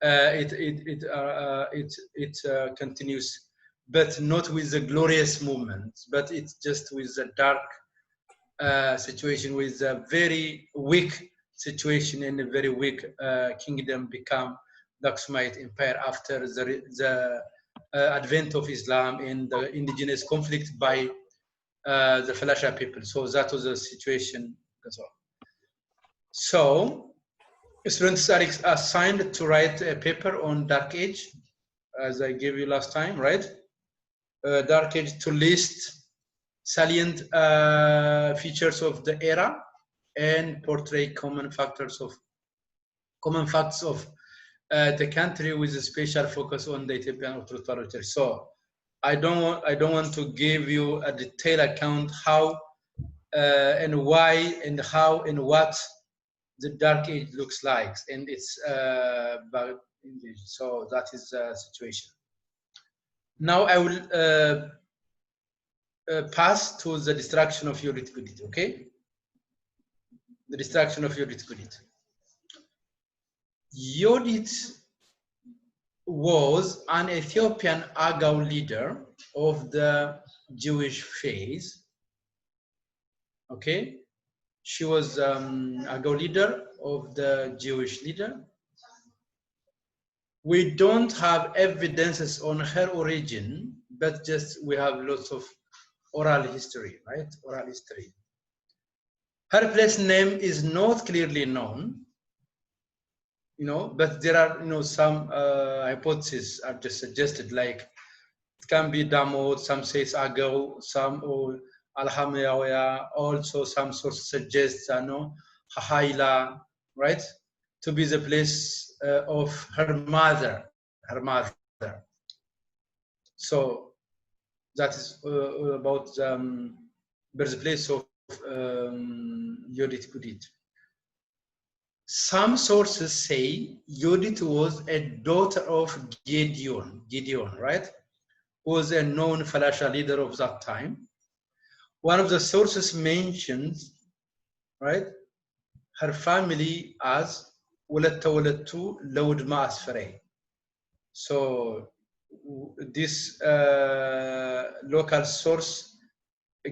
it continues, but not with the glorious movements, but it's just with the dark situation, with a very weak situation and a very weak kingdom become the Aksumite Empire after the advent of Islam and the indigenous conflict by the Falasha people. So that was the situation. So students are assigned to write a paper on Dark Age, as I gave you last time, right? Dark Age, to list salient features of the era and portray common facts of the country with a special focus on the Ethiopian authority. So I don't want to give you a detailed account how and why and how and what the Dark Age looks like, and it's so that is the situation. Now I will pass to the destruction of Eotc, okay? The destruction of Eotc. Eotc was an Ethiopian Agaw leader of the Jewish faith, okay? She was Agaw leader of the Jewish leader. We don't have evidences on her origin, but just we have lots of oral history, right? Oral history. Her place name is not clearly known, but there are, some hypotheses are just suggested, like it can be Damot, some says Agaw, some Alhamiyawaya, also some sources suggest, Hahaila, right? To be the place of her mother. So that is about the birthplace of Eotc. Some sources say Eotc was a daughter of Gideon, right? Who was a known Falasha leader of that time. One of the sources mentions, right, her family as Waletu Lawdma Asfare. So this local source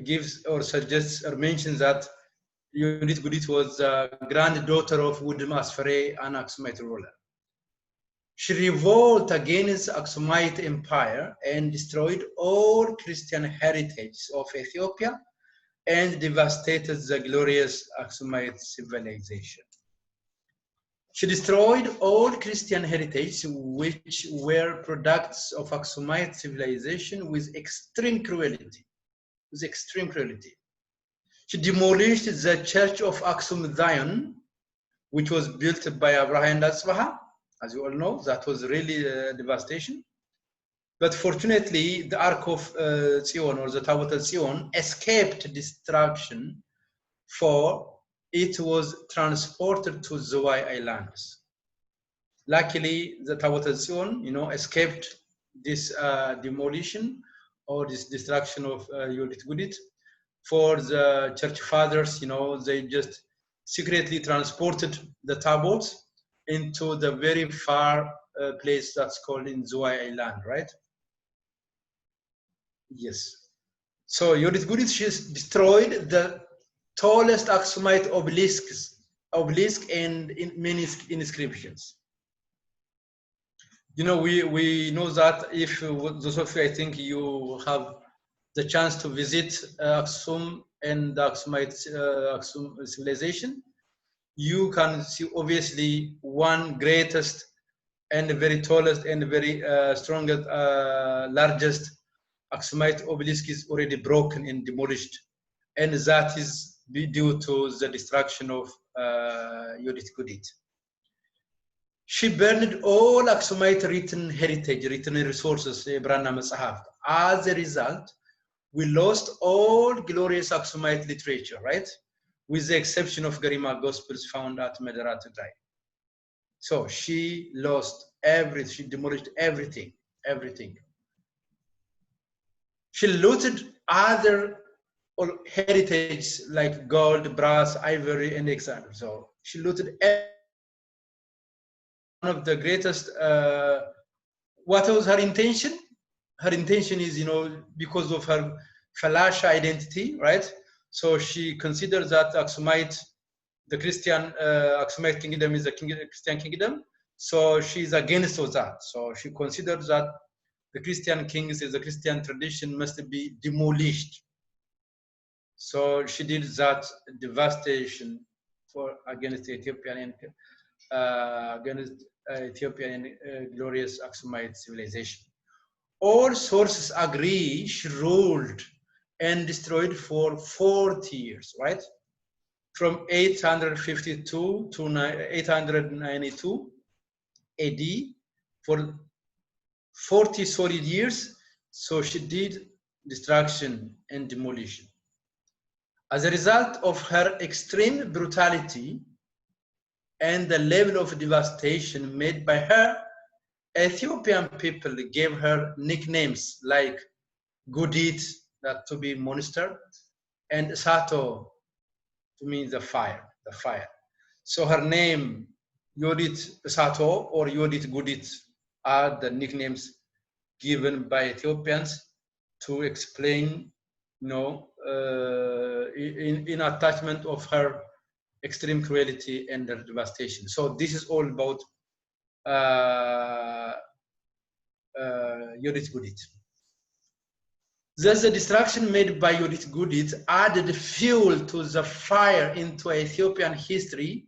gives or suggests or mentions that Eotc was the granddaughter of Wudma Asfare, an Aksumite ruler. She revolted against the Aksumite Empire and destroyed all Christian heritage of Ethiopia and devastated the glorious Aksumite civilization. She destroyed all Christian heritage which were products of Aksumite civilization with extreme cruelty. She demolished the church of Aksum Zion, which was built by Abraham and Asbaha. As you all know, that was really a devastation. But fortunately, the Ark of Zion, or the Tabut al-Zion, escaped destruction, for it was transported to Zagway Islands. Luckily, the Tabut al-Zion, escaped this demolition or this destruction of Eotc. For the church fathers, they just secretly transported the tablets into the very far place that's called in Zagway Island, right? Yes. So Eotc, she destroyed the tallest Aksumite obelisk and in many inscriptions. We know that if those of you, I think you have the chance to visit Aksum and the Aksumite Aksum civilization, you can see obviously one greatest and very tallest and very strongest, largest Aksumite obelisk is already broken and demolished, and that is due to the destruction of Eotc. She burned all Aksumite written heritage, written resources, Brana Matsahaf. As a result, we lost all glorious Aksumite literature, right? With the exception of Garima Gospels found at Medara today. So she lost everything, she demolished everything. She looted other heritage like gold, brass, ivory, and etc. So she looted everything of the greatest. What was her intention? Her intention is, because of her Falasha identity, right? So she considers that the Christian Aksumite kingdom is a Christian kingdom. So she's against that. So she considers that the Christian kings, the Christian tradition must be demolished. So she did that devastation against Ethiopian glorious Aksumite civilization. All sources agree she ruled and destroyed for 40 years, right? From 852 to 892 AD, for 40 solid years. So she did destruction and demolition. As a result of her extreme brutality and the level of devastation made by her, Ethiopian people gave her nicknames like Gudit, that to be monster, and Sato, to mean the fire. So her name, Yodit Sato or Yodit Gudit, are the nicknames given by Ethiopians to explain, in attachment of her extreme cruelty and her devastation. So this is all about Yodit Gudit. Thus, the destruction made by Yodit Gudit added fuel to the fire into Ethiopian history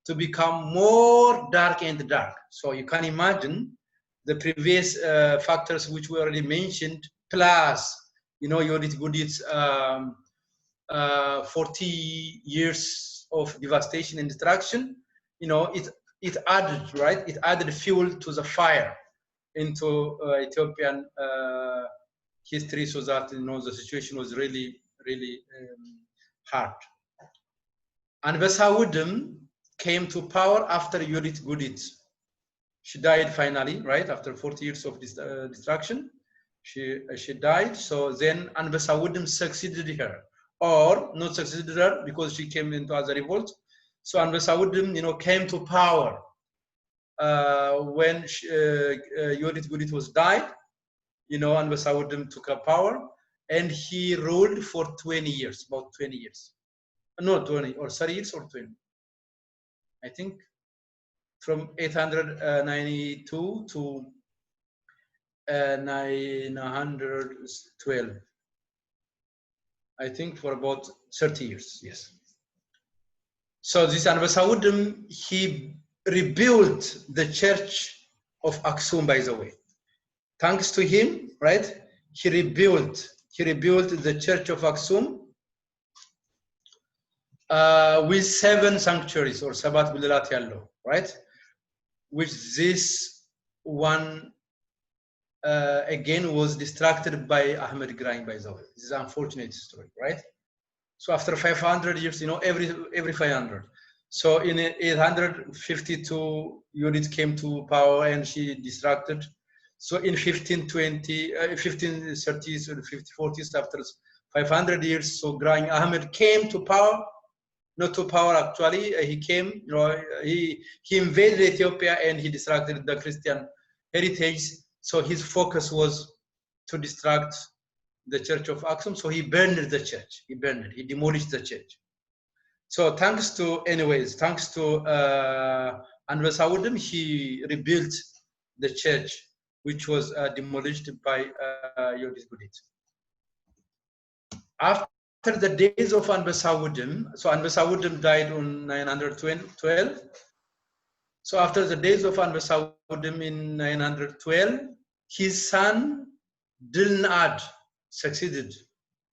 to become more dark and dark. So you can imagine the previous factors which we already mentioned, plus, Yodit Gudit's 40 years of devastation and destruction. It added, right? It added fuel to the fire into Ethiopian history, so that the situation was really, really hard. Anbesawudem came to power after Yodit Gudit. She died finally, right, after 40 years of destruction. She died. So then Anbesawudem succeeded her, or not succeeded her because she came into as a revolt. So Anbesawudem, came to power when Yodit Gudit was died. Anbesawudem took up power, and he ruled for 20 years, about 20 years. No, 20 or 30 years or 20. I think from 892 to 912. I think for about 30 years, yes. So this Anbesawudem, he rebuilt the church of Aksum, by the way. Thanks to him, right? He rebuilt the church of Aksum with 7 sanctuaries, or Sabat Gulilat Yallo, right? Which this one again was distracted by Ahmed Grain, by the way. This is an unfortunate story, right? So after 500 years, every 500. So in 852, Yodit came to power and she distracted. So in 1530s or 1540s, after 500 years, so Grain Ahmed came to power. Not to power actually, he came, he invaded Ethiopia and he distracted the Christian heritage. So his focus was to distract the church of Aksum. So he burned the church. He demolished the church. So thanks to Anbesawudem, he rebuilt the church, which was demolished by Yodit Gudit. After the days of Anbesawudem, so Anbesawudem died on 912. So after the days of Anbesawudem in 912, his son Dilnad succeeded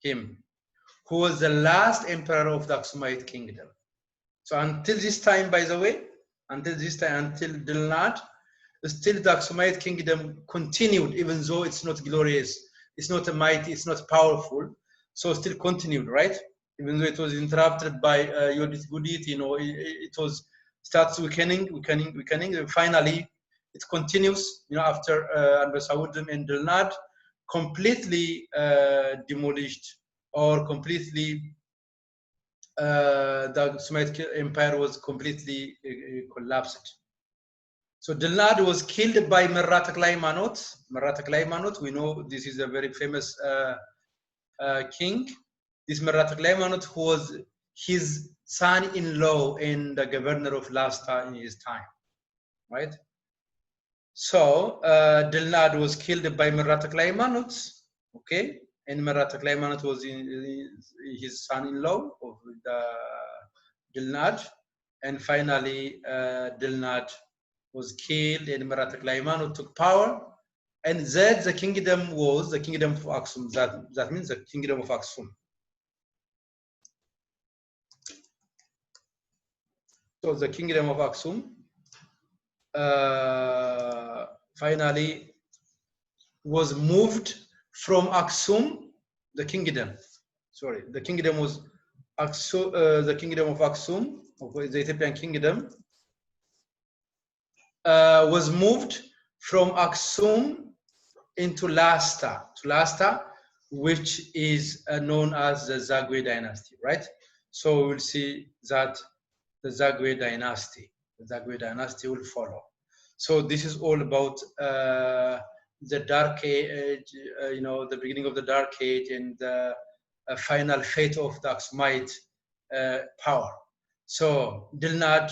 him, who was the last emperor of the Aksumite kingdom. So until this time, by the way, until Dilnad, still the Aksumite kingdom continued, even though it's not glorious, it's not mighty, it's not powerful. So still continued, right? Even though it was interrupted by Yodit Gudit, it was starts weakening. Finally, it continues, after Anbesawudem and Dilnad completely demolished, or completely the Aksumite Empire was completely collapsed. So Dilnad was killed by Merrat Klaimanot. Merrat Klaimanot, we know this is a very famous king. This Merrat Klaimanot, who was his son-in-law and the governor of Lasta in his time, right? So Dilnad was killed by Merrat Klaimanot, okay? And Merrat Klaimanot was his son-in-law of the Dilnad. And finally, Dilnad was killed and Merrat Klaimanot took power. And that the kingdom was the kingdom of Aksum. That means the kingdom of Aksum. So the kingdom of Aksum finally was moved from Aksum, the kingdom. Sorry, the kingdom was Aksum, the kingdom of Aksum, of the Ethiopian kingdom, was moved from Aksum into Lasta, which is known as the Zagwe Dynasty, right? So we'll see that the Zagwe Dynasty will follow. So this is all about the Dark Age, the beginning of the Dark Age and the final fate of the Aksumite power. So Dilnad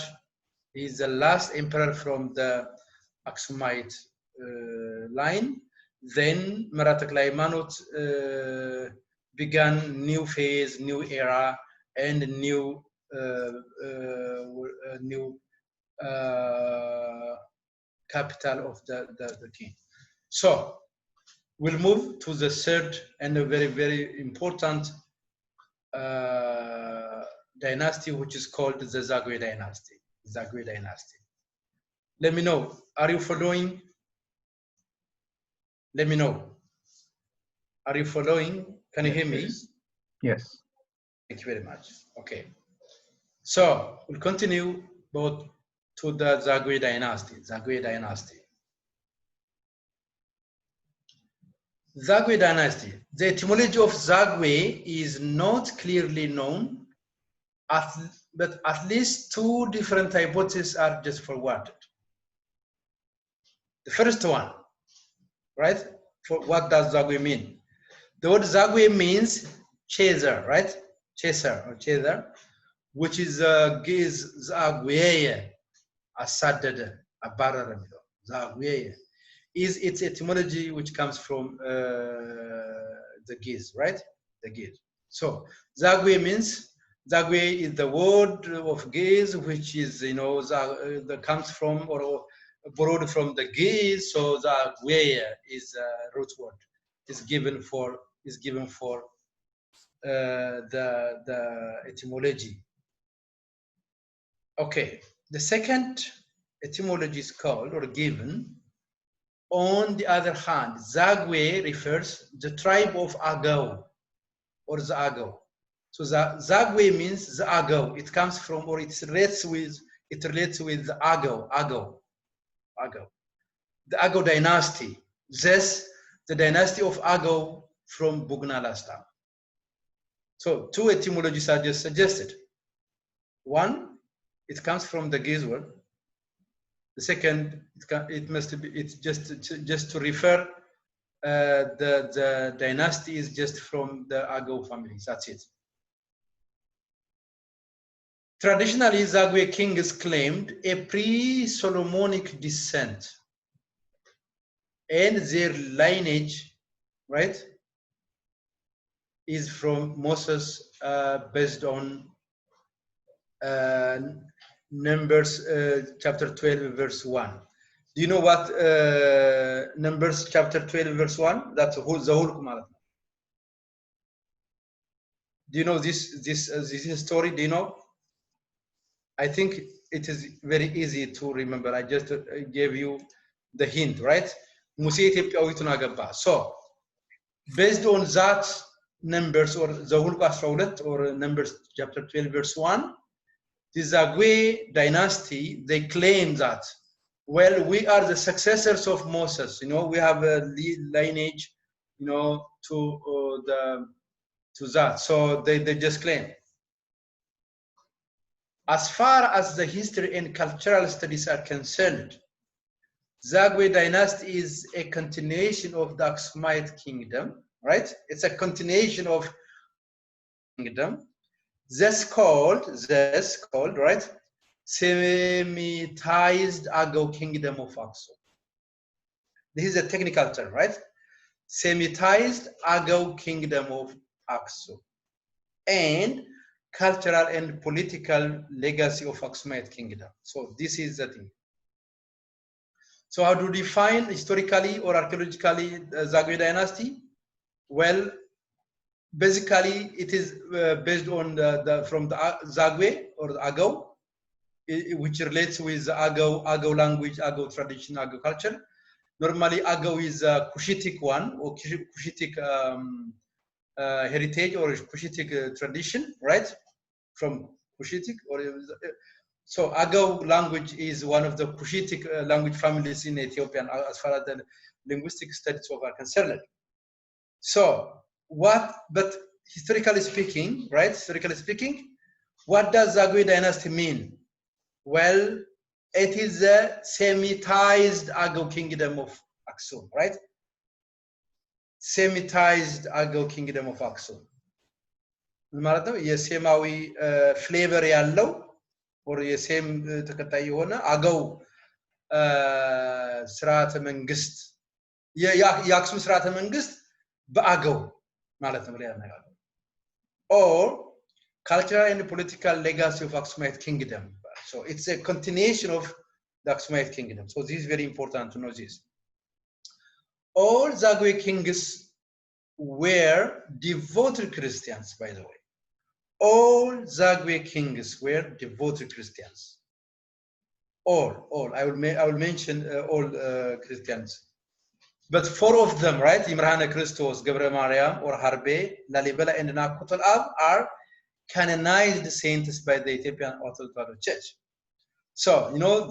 is the last emperor from the Aksumite line. Then Merrat Klaimanot began new phase, new era, and new capital of the king. So we'll move to the third and a very, very important dynasty, which is called the Zagwe Dynasty. Zagwe Dynasty. Let me know. Are you following? Let me know. Are you following? Can you hear me? Yes. Thank you very much. Okay. So we'll continue both to the Zagwe Dynasty. Zagwe Dynasty. Zagwe Dynasty. The etymology of Zagwe is not clearly known, but at least two different hypotheses are just forwarded. The first one, right? For what does Zagwe mean? The word Zagwe means chaser, right? Chaser or chaser, which is giz Zagwe, asadada, abarara, Zagwe, is its etymology, which comes from the giz, right? The giz. So Zagwe means, Zagwe is the word of giz, which is, that comes from or borrowed from the giz. So Zagwe is a root word. Is given for the etymology. Okay, the second etymology is called or given. On the other hand, Zagwe refers the tribe of Agau or the Agau. So the Zagwe means the Agau. It comes from or it relates with the Agau. The Agau dynasty. Thus, the dynasty of Agau from Bugna Lasta. So two etymologies are just suggested. One, it comes from the Giz word. The second, it's just to refer the dynasty is just from the Agau families. That's it. Traditionally, Zagwe kings claimed a pre-Solomonic descent, and their lineage, right, is from Moses, based on Numbers chapter 12 verse 1. Do you know what Numbers chapter 12 verse 1? That's the whole Kumarat. Do you know this story? Do you know? I think it is very easy to remember. I just gave you the hint, right? So based on that Numbers or Zahul or Numbers chapter 12 verse 1, the Zagwe dynasty, they claim that, well, we are the successors of Moses. We have a lineage, to that. So they just claim. As far as the history and cultural studies are concerned, Zagwe Dynasty is a continuation of the Aksumite kingdom, right? It's a continuation of kingdom. That's called, right? Semitized Agau kingdom of Aksum. This is a technical term, right? Semitized Agau kingdom of Aksum. And cultural and political legacy of Aksumite kingdom. So this is the thing. So how to define historically or archaeologically Zagwe Dynasty? Well, basically it is based on from the Zagwe or the Agau, which relates with the Agau language, Agau tradition, Agau culture. Normally Agau is a Cushitic one, or Cushitic heritage or Cushitic tradition, right? From Cushitic, or so Agau language is one of the Cushitic language families in Ethiopia, as far as the linguistic studies are concerned. So but historically speaking, right? Historically speaking, what does Zagwe Dynasty mean? Well, it is the Semitized Agau kingdom of Aksum, right? Semitized Agau kingdom of Aksum. ማለት ነው የሴማዊ ፍሌቨር ያለው or የሴም ተከታይ የሆነ አገው ስርዓተ መንግስት የአክሱም ስርዓተ መንግስት በአገው ማለት ነው ሌላ ነገር or cultural and political legacy of Aksumite kingdom. So it's a continuation of the Aksumite kingdom. So this is very important to know this. All Zagwe kings were devoted Christians, by the way. All Zagwe kings were devoted Christians. All. I will mention all Christians. But four of them, right? Imrana Christos, Gabriel Mariam, or Harbe, Lalibela, and Nakutal Ab are canonized saints by the Ethiopian Orthodox Church. So,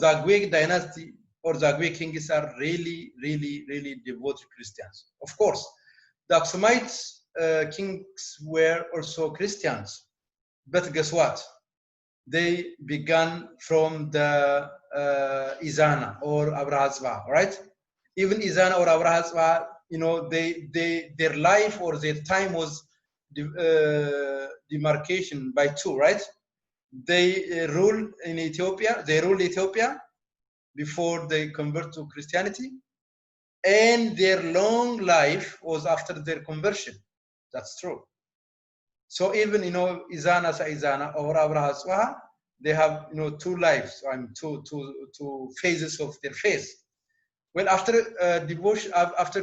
Zagwe dynasty or Zagwe kings are really, really, really devoted Christians. Of course, the Aksumite kings were also Christians. But guess what? They began from the Izana or Abrahazwa, right? Even Izana or Abrahazwa, their life or their time was demarcation by two, right? They ruled Ethiopia before they convert to Christianity, and their long life was after their conversion. That's true. So even Izana or Abrahazwa, they have two lives, two phases of their faith. Well, after devotion, after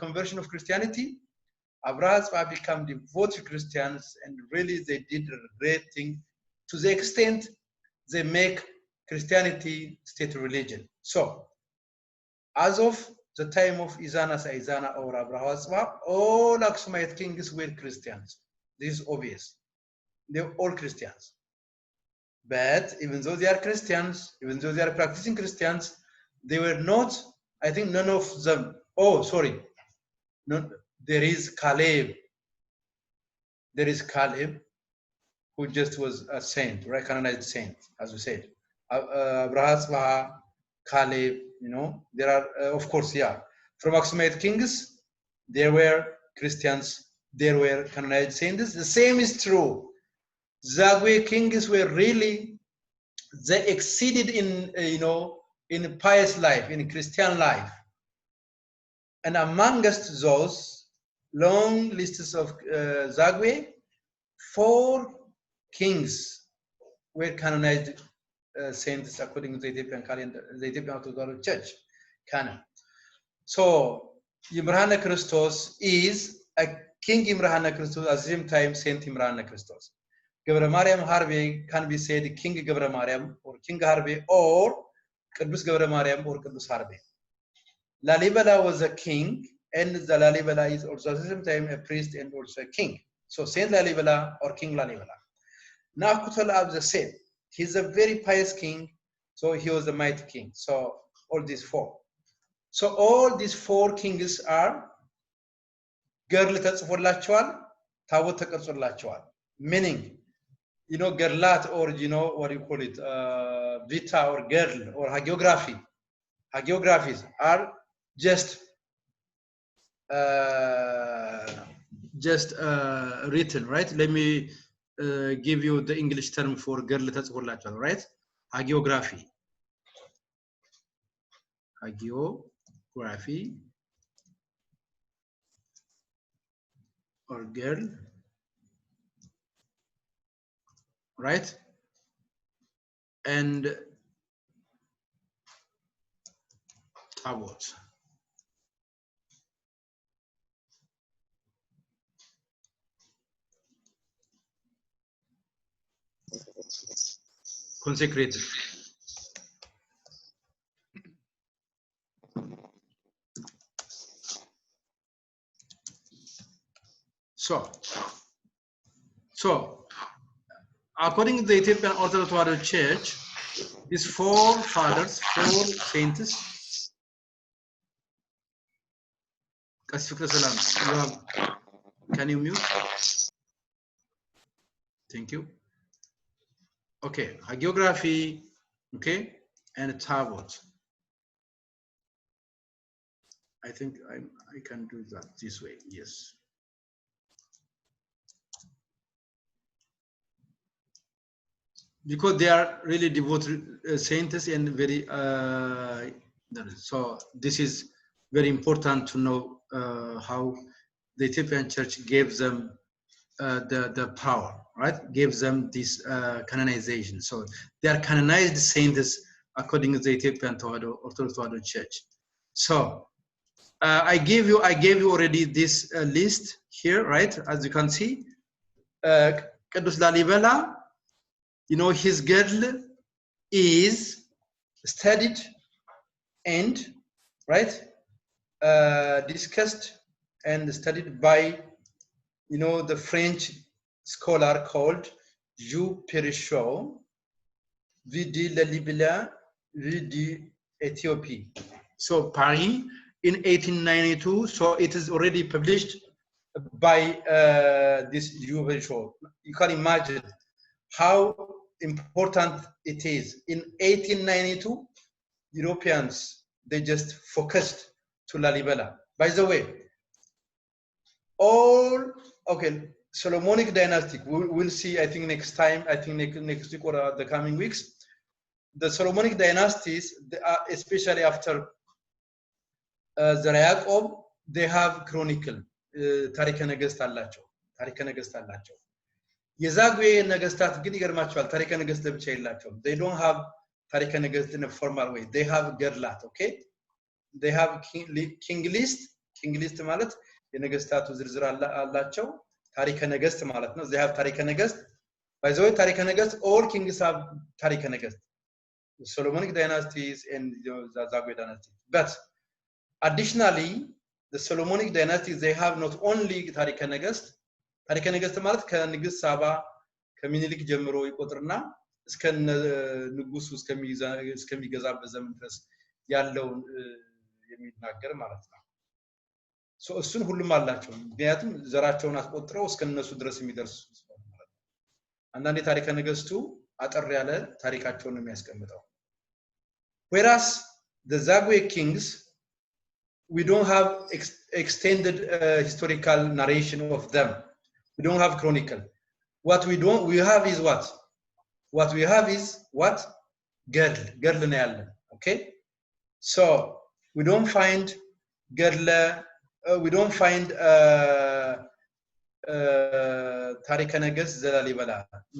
conversion of Christianity, Abrahazwa become devoted Christians, and really they did a great thing to the extent they make Christianity state religion. So, as of the time of Izana or Abrahazwa, all Aksumite kings were Christians. This is obvious. They're all Christians. But even though they are Christians, even though they are practicing Christians, they were not, I think none of them, there is Caleb. There is Caleb, who just was a saint, recognized saint, as we said. Abrahazwa, Caleb, there are, of course, from Aksumite kings, there were Christians, there were canonized saints. The same is true. Zagwe kings were really, they exceeded in pious life, in Christian life. And amongst those long lists of Zagwe, 4 kings were canonized saints according to the Ethiopian calendar, the Ethiopian Orthodox Church canon. So Imrana Christos is a King Imrana Christos, at the same time Saint Imrana Christos. Gabriel Mariam Harbe can be said King Gabriel Mariam or King Harbe or Kadus Gabriel Mariam or Kadus Harbe. Lalibela was a king, and the Lalibela is also at the same time a priest and also a king. So Saint Lalibela or King Lalibela. Nakutal Ab the same. He's a very pious king, so he was a mighty king. So all these 4. So all these 4 kings are girl ተጽፎላቸዋል ታቦት ተቀርጾላቸዋል. Meaning, Gerlat or what do you call it, Vita or Girl or hagiography. hagiographies are just written, right? Let me give you the English term for girl ተጽፎላችኋል, right? Hagiography or girl, right? And tabot. Consecrated. So according to the Ethiopian Orthodox Church, these four fathers, four saints. Can you mute? Thank you. Okay, hagiography, okay, and tabot. I think I can do that this way. Yes. Because they are really devoted saints and very so this is very important to know how the Ethiopian Church gave them the power, right? Gave them this canonization. So they are canonized saints according to the Ethiopian Orthodox Church. So I gave you already this list here, right? As you can see, Qudus Lalibela, you know, his girdle is studied and, right, discussed and studied by, you know, the French scholar called Jules Perichot, Vidi Lalibela, Vidi Ethiopie. So Paris in 1892, so it is already published by this Jules Perichot. You can imagine how important it is. In 1892, Europeans, they just focused to Lalibela. By the way, Solomonic Dynasty, we'll see, I think next time, I think next week or the coming weeks, the Solomonic Dynasties, especially after Zara Yaakov, they have chronicle, ታሪከ ነገሥት አላቸው። የዛግዌ ነገስታት ግን ይገርማቸዋል ታሪከ ነገስት ብቻ የላቸውም they don't have ታሪከ ነገስት in a formal way they have ገድላት okay they have king list ማለት የነገስታቱ ዝርዝር አላቸው ታሪከ ነገስት ማለት ነው they have ታሪከ ነገስት by the way ታሪከ ነገስት all kings have ታሪከ ነገስት Solomonic dynasties and the Zagre dynasty but additionally the Solomonic dynasties they have not only ታሪከ ነገስት ታሪከ ነገስት ማለት ከንግስት ሳባ ከሚኒሊክ ጀምሮ ይቆጥርና እስከ ንጉሱ እስከሚገዛበት ዘመን ድረስ ያለው የሚናገር ማለት ነው ሶ እሱን ሁሉም አላቸው ምክንያቱም ዘራቸውን አስቆጥረው እስከነሱ ድረስ የሚደርሱ ማለት ነው አንዳንዴ ታሪከ ነገስቱ አጠር ያለ ታሪካቸውን ነው የሚያስቀምጠው whereas the Zagwe kings we don't have extended historical narration of them we don't have chronicle what we have is what we have is what girdle ነው ያለ okay so we don't find girdle we don't find ታሪከ ነገስት ዘላሊበላ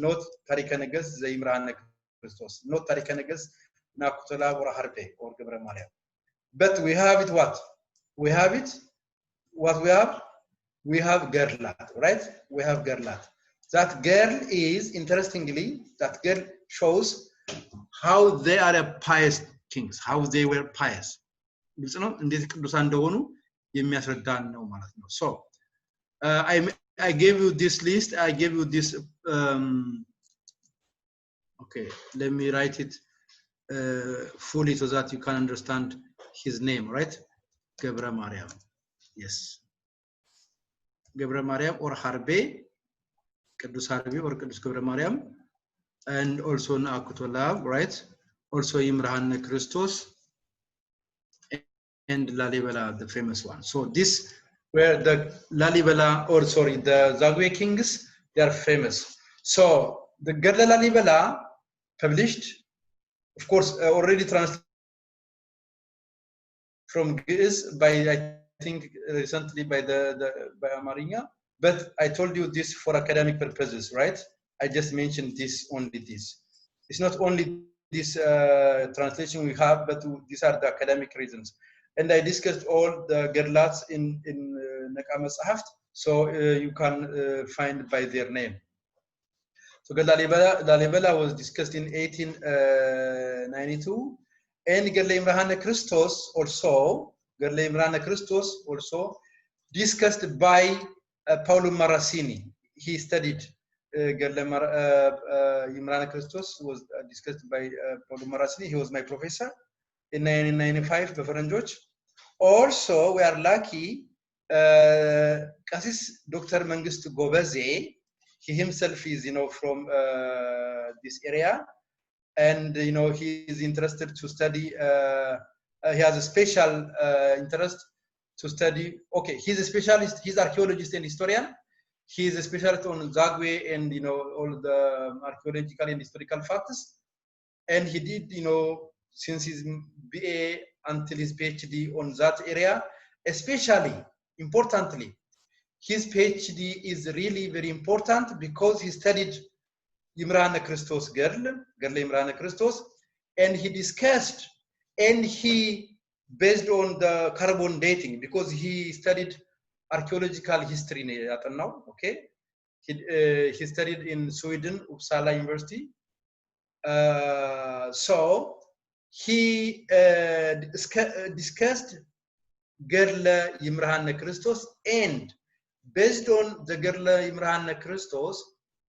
not ታሪከ ነገስት ዘይምራነ ክርስቶስ not ታሪከ ነገስት ናኩተላ ወራ ሐርቤ or ገብረ ማርያም but we have it what we have Gerlat, right? We have Gerlat. That girl is, interestingly, that girl shows how they are a pious kings, how they were pious. So, I gave you this list, I gave you this, okay, let me write it fully so that you can understand his name, right? Gebra Mariam, yes. Gebra Mariam or Harbe, Qudus Harbe or Qudus Gebra Mariam, and also Nakutolab, right? Also Imrahan Christos, and Lalibela, the famous one. So this where the Lalibela, or sorry, the Zagwe kings, they are famous. So the Gerla Lalibela published, of course, already translated from Ge'ez by, I think, recently by by Amarinya. But I told you this for academic purposes, right? I just mentioned this, only this. It's not only this translation we have, but these are the academic reasons. And I discussed all the Gerlats in Naqamas Ahaft, so you can find by their name. So Lalibela was discussed in 1892, and Gerle Imrahane Christos also, discussed by Paolo Marassini. He studied Gerle Imrahane Christos was discussed by Paolo Marassini. He was my professor in 1995 በፈረንጆች. Also, we are lucky, Qasis Dr. Mengistu Gobeze, he himself is, from this area, and he is interested to study. He has a special interest to study. Okay, he's a specialist. He's archaeologist and historian. He is a specialist on Zagwe and all the archaeological and historical facts. And he did, since his BA until his PhD on that area, especially importantly. His PhD is really very important because he studied Imrahane Christos Gerle Imrahane Christos, and he discussed, and he based on the carbon dating, because he studied archaeological history now, okay? He studied in Sweden, Uppsala University. So he discussed Gerle Imrahane Christos, and based on the Gerle Imrahane Christos,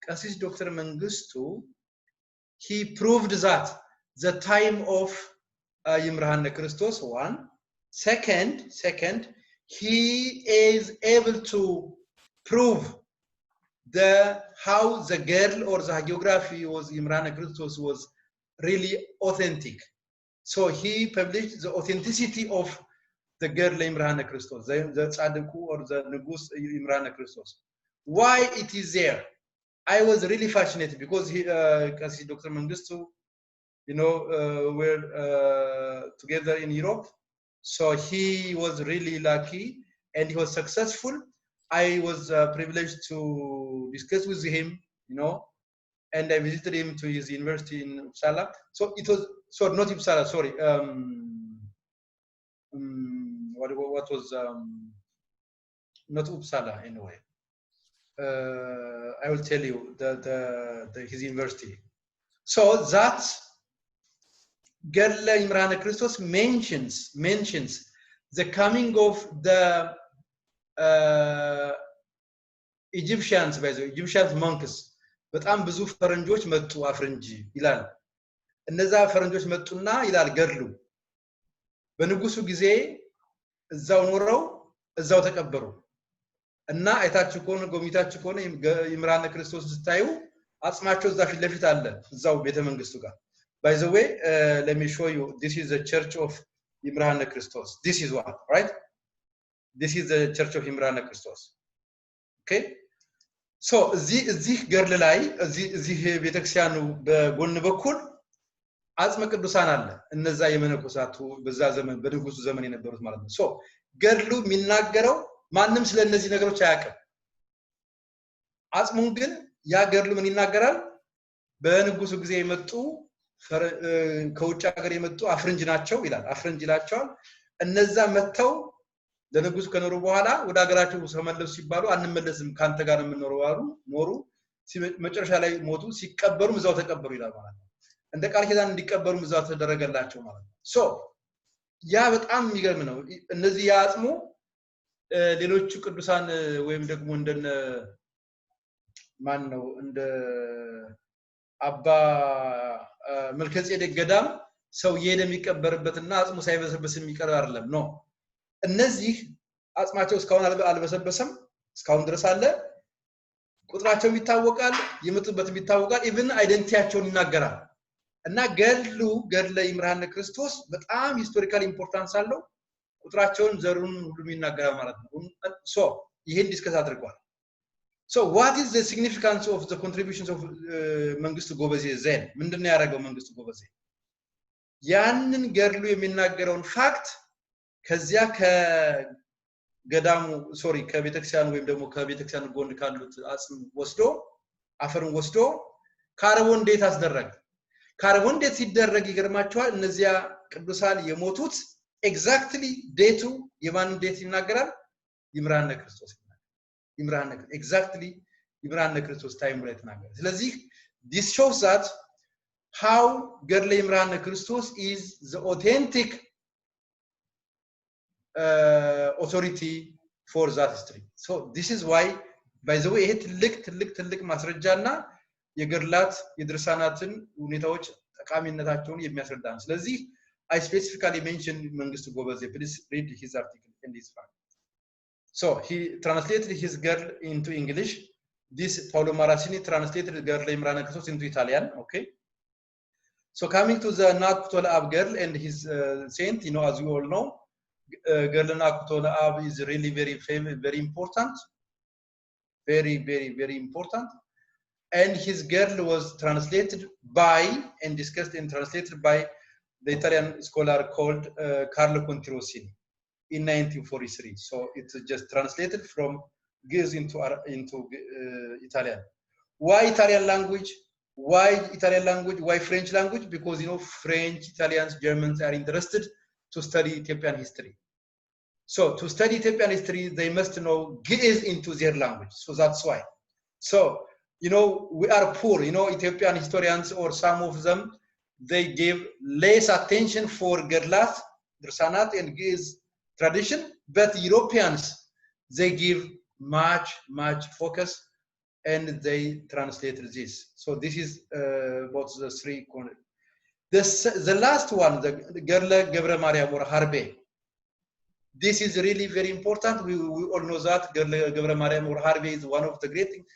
Qasis Dr. Mengistu, he proved that the time of Imrahane Christos, one. Second, he is able to prove how the girl or the hagiography was Imrahane Christos was really authentic. So he published the authenticity of the Gerle Imrahane Christos, the Tzadiku or the Nugus Imrahane Christos. Why it is there? I was really fascinated because Qasis Dr. Mengistu, were together in Europe. So he was really lucky and he was successful. I was privileged to discuss with him, and I visited him to his university in Uppsala. So it was, not Uppsala, sorry. What was, not Uppsala anyway. I will tell you his university. So that Gerle Imrahane Christos mentions the coming of the Egyptians, by the Egyptian monks. በጣም ብዙ ፈረንጆች መጡ አፍረንጂ ይላል። እነዛ ፈረንጆች መጡና ይላል ገርሉ በንጉሱ ጊዜ እዛው ኖረው እዛው ተቀበሩ እና አይታችሁ ከሆነ ጎብኝታችሁ ከሆነ ይምራነ ክርስቶስ ስታዩ አጽማቸው እዛ ፊት ለፊት አለ እዛው ቤተ መንግስቱ ጋር. By the way, let me show you, this is the church of Imrahane Christos. This is one, right? This is the church of Imrahane Christos. Okay? So እዚህ ገርል ላይ እዚህ ቤተክርስቲያኑ በጎን በኩል አጽመ ቅዱሳን አለ እነዛ የመነኮሳቱ በዛ ዘመን በንጉሱ ዘመን የነበሩት ማለት ነው. ሶ ገርሉ የሚናገረው ማንንም ስለነዚህ ነገሮች አያውቅም። አጽሙን ግን ያ ገርሉ ምን ይናገራል? በንጉሱ ጊዜ የመጡ ከውጭ ሀገር የመጡ አፍረንጅ ናቸው ይላል። አፍረንጅ ይላቸዋል። እነዛ መተው ለንጉሱ ከኖሩ በኋላ ወደ ሀገራቸው ተመለሱ ሲባሉ አንመለስም ካንተ ጋር የምንኖረው አሉ ኖሩ። መጨረሻ ላይ ሞቱ። ሲቀበሩም እዛው ተቀበሩ ይላል ማለት ነው። እንደ ቃል ኪዳን እንዲቀበሩም እዛው ተደረገላቸው ማለት ነው። ሶ ያ በጣም የሚገርም ነው። እነዚህ ያጽሙ ሌሎች ቅዱሳን ወይም ደግሞ እንደነ ማን ነው እንደ አባ መልከጼዴቅ ገዳም ሰው የሚቀበርበትና አጽሙ ሳይበሰበስ የሚቀር አይደለም ነው። እነዚህ አጽማቸው እስካሁን አልበሰበሰም፣ እስካሁን ድረስ አለ። ቁጥራቸው ይታወቃል፣ የመጡበት ይታወቃል፣ ኢቭን አይደንቲቲያቸውን ይናገራል። እና ገርለ ኢምራሃነ ክርስቶስ በጣም ሂስቶሪካል ኢምፖርታንስ አለው። ቁጥራቸውን ዘሩን ሁሉም ይናገራል ማለት ነው so ይሄን ዲስከስ አድርጓል so what is the significance of the contributions of መንግስቱ ጎበዜ then ምንድነው ያደረገው መንግስቱ ጎበዜ ያንን ገድሉ የሚናገረውን ፋክት ከዚያ ከገዳሙ ሶሪ ከቤተክርስቲያን ወይም ደግሞ ከቤተክርስቲያን ጎን ካሉት አጽም ወስዶ አፈርን ወስዶ ካርቦን ዴት አስደረገ ካርቦን ዴት ሲደረግ ይገርማቸዋል እነዚያ ቅዱሳን የሞቱት ኤግዛክትሊ ዴቱ የማን ዴት ይናገራል ይምራነ ክርስቶስ ይምራነ ኤግዛክትሊ ይምራነ ክርስቶስ ታይም ላይ ተናገረ ስለዚህ this shows that how ገድለ ይምራነ ክርስቶስ is the authentic authority for that history so this is why by the way ይሄ ትልቅ ማስረጃና የገድላት የድርሳናትን ሁኔታዎች ጠቃሚነታቸውን የሚያስረዳ ነው ስለዚህ I specifically mentioned መንግስቱ ጎበዜ please read his article in this fact so he translated his girl into English this Paolo Marasini translated girl Imran Christos into Italian okay so coming to the Nakutol Ab girl and his saint you know as you all know girl Nakutol Ab is really very famous very important very important and his girl was translated by and discussed and translated by the Italian scholar called Carlo Conti Rossini in 1943 so it's just translated from Greek into Italian why Italian language why French language because you know French Italians Germans are interested to study Ethiopian history so to study Ethiopian history they must know Greek into their language so that's why so you know we are poor you know Ethiopian historians or some of them they give less attention for Gerlat Drsanat and Greek tradition but Europeans they give much focus and they translated this so this is about the three the last one the Gerla Gebre Mariam or Harbe this is really very important we all know that Gerla Gebre Mariam or Harbe is one of the great things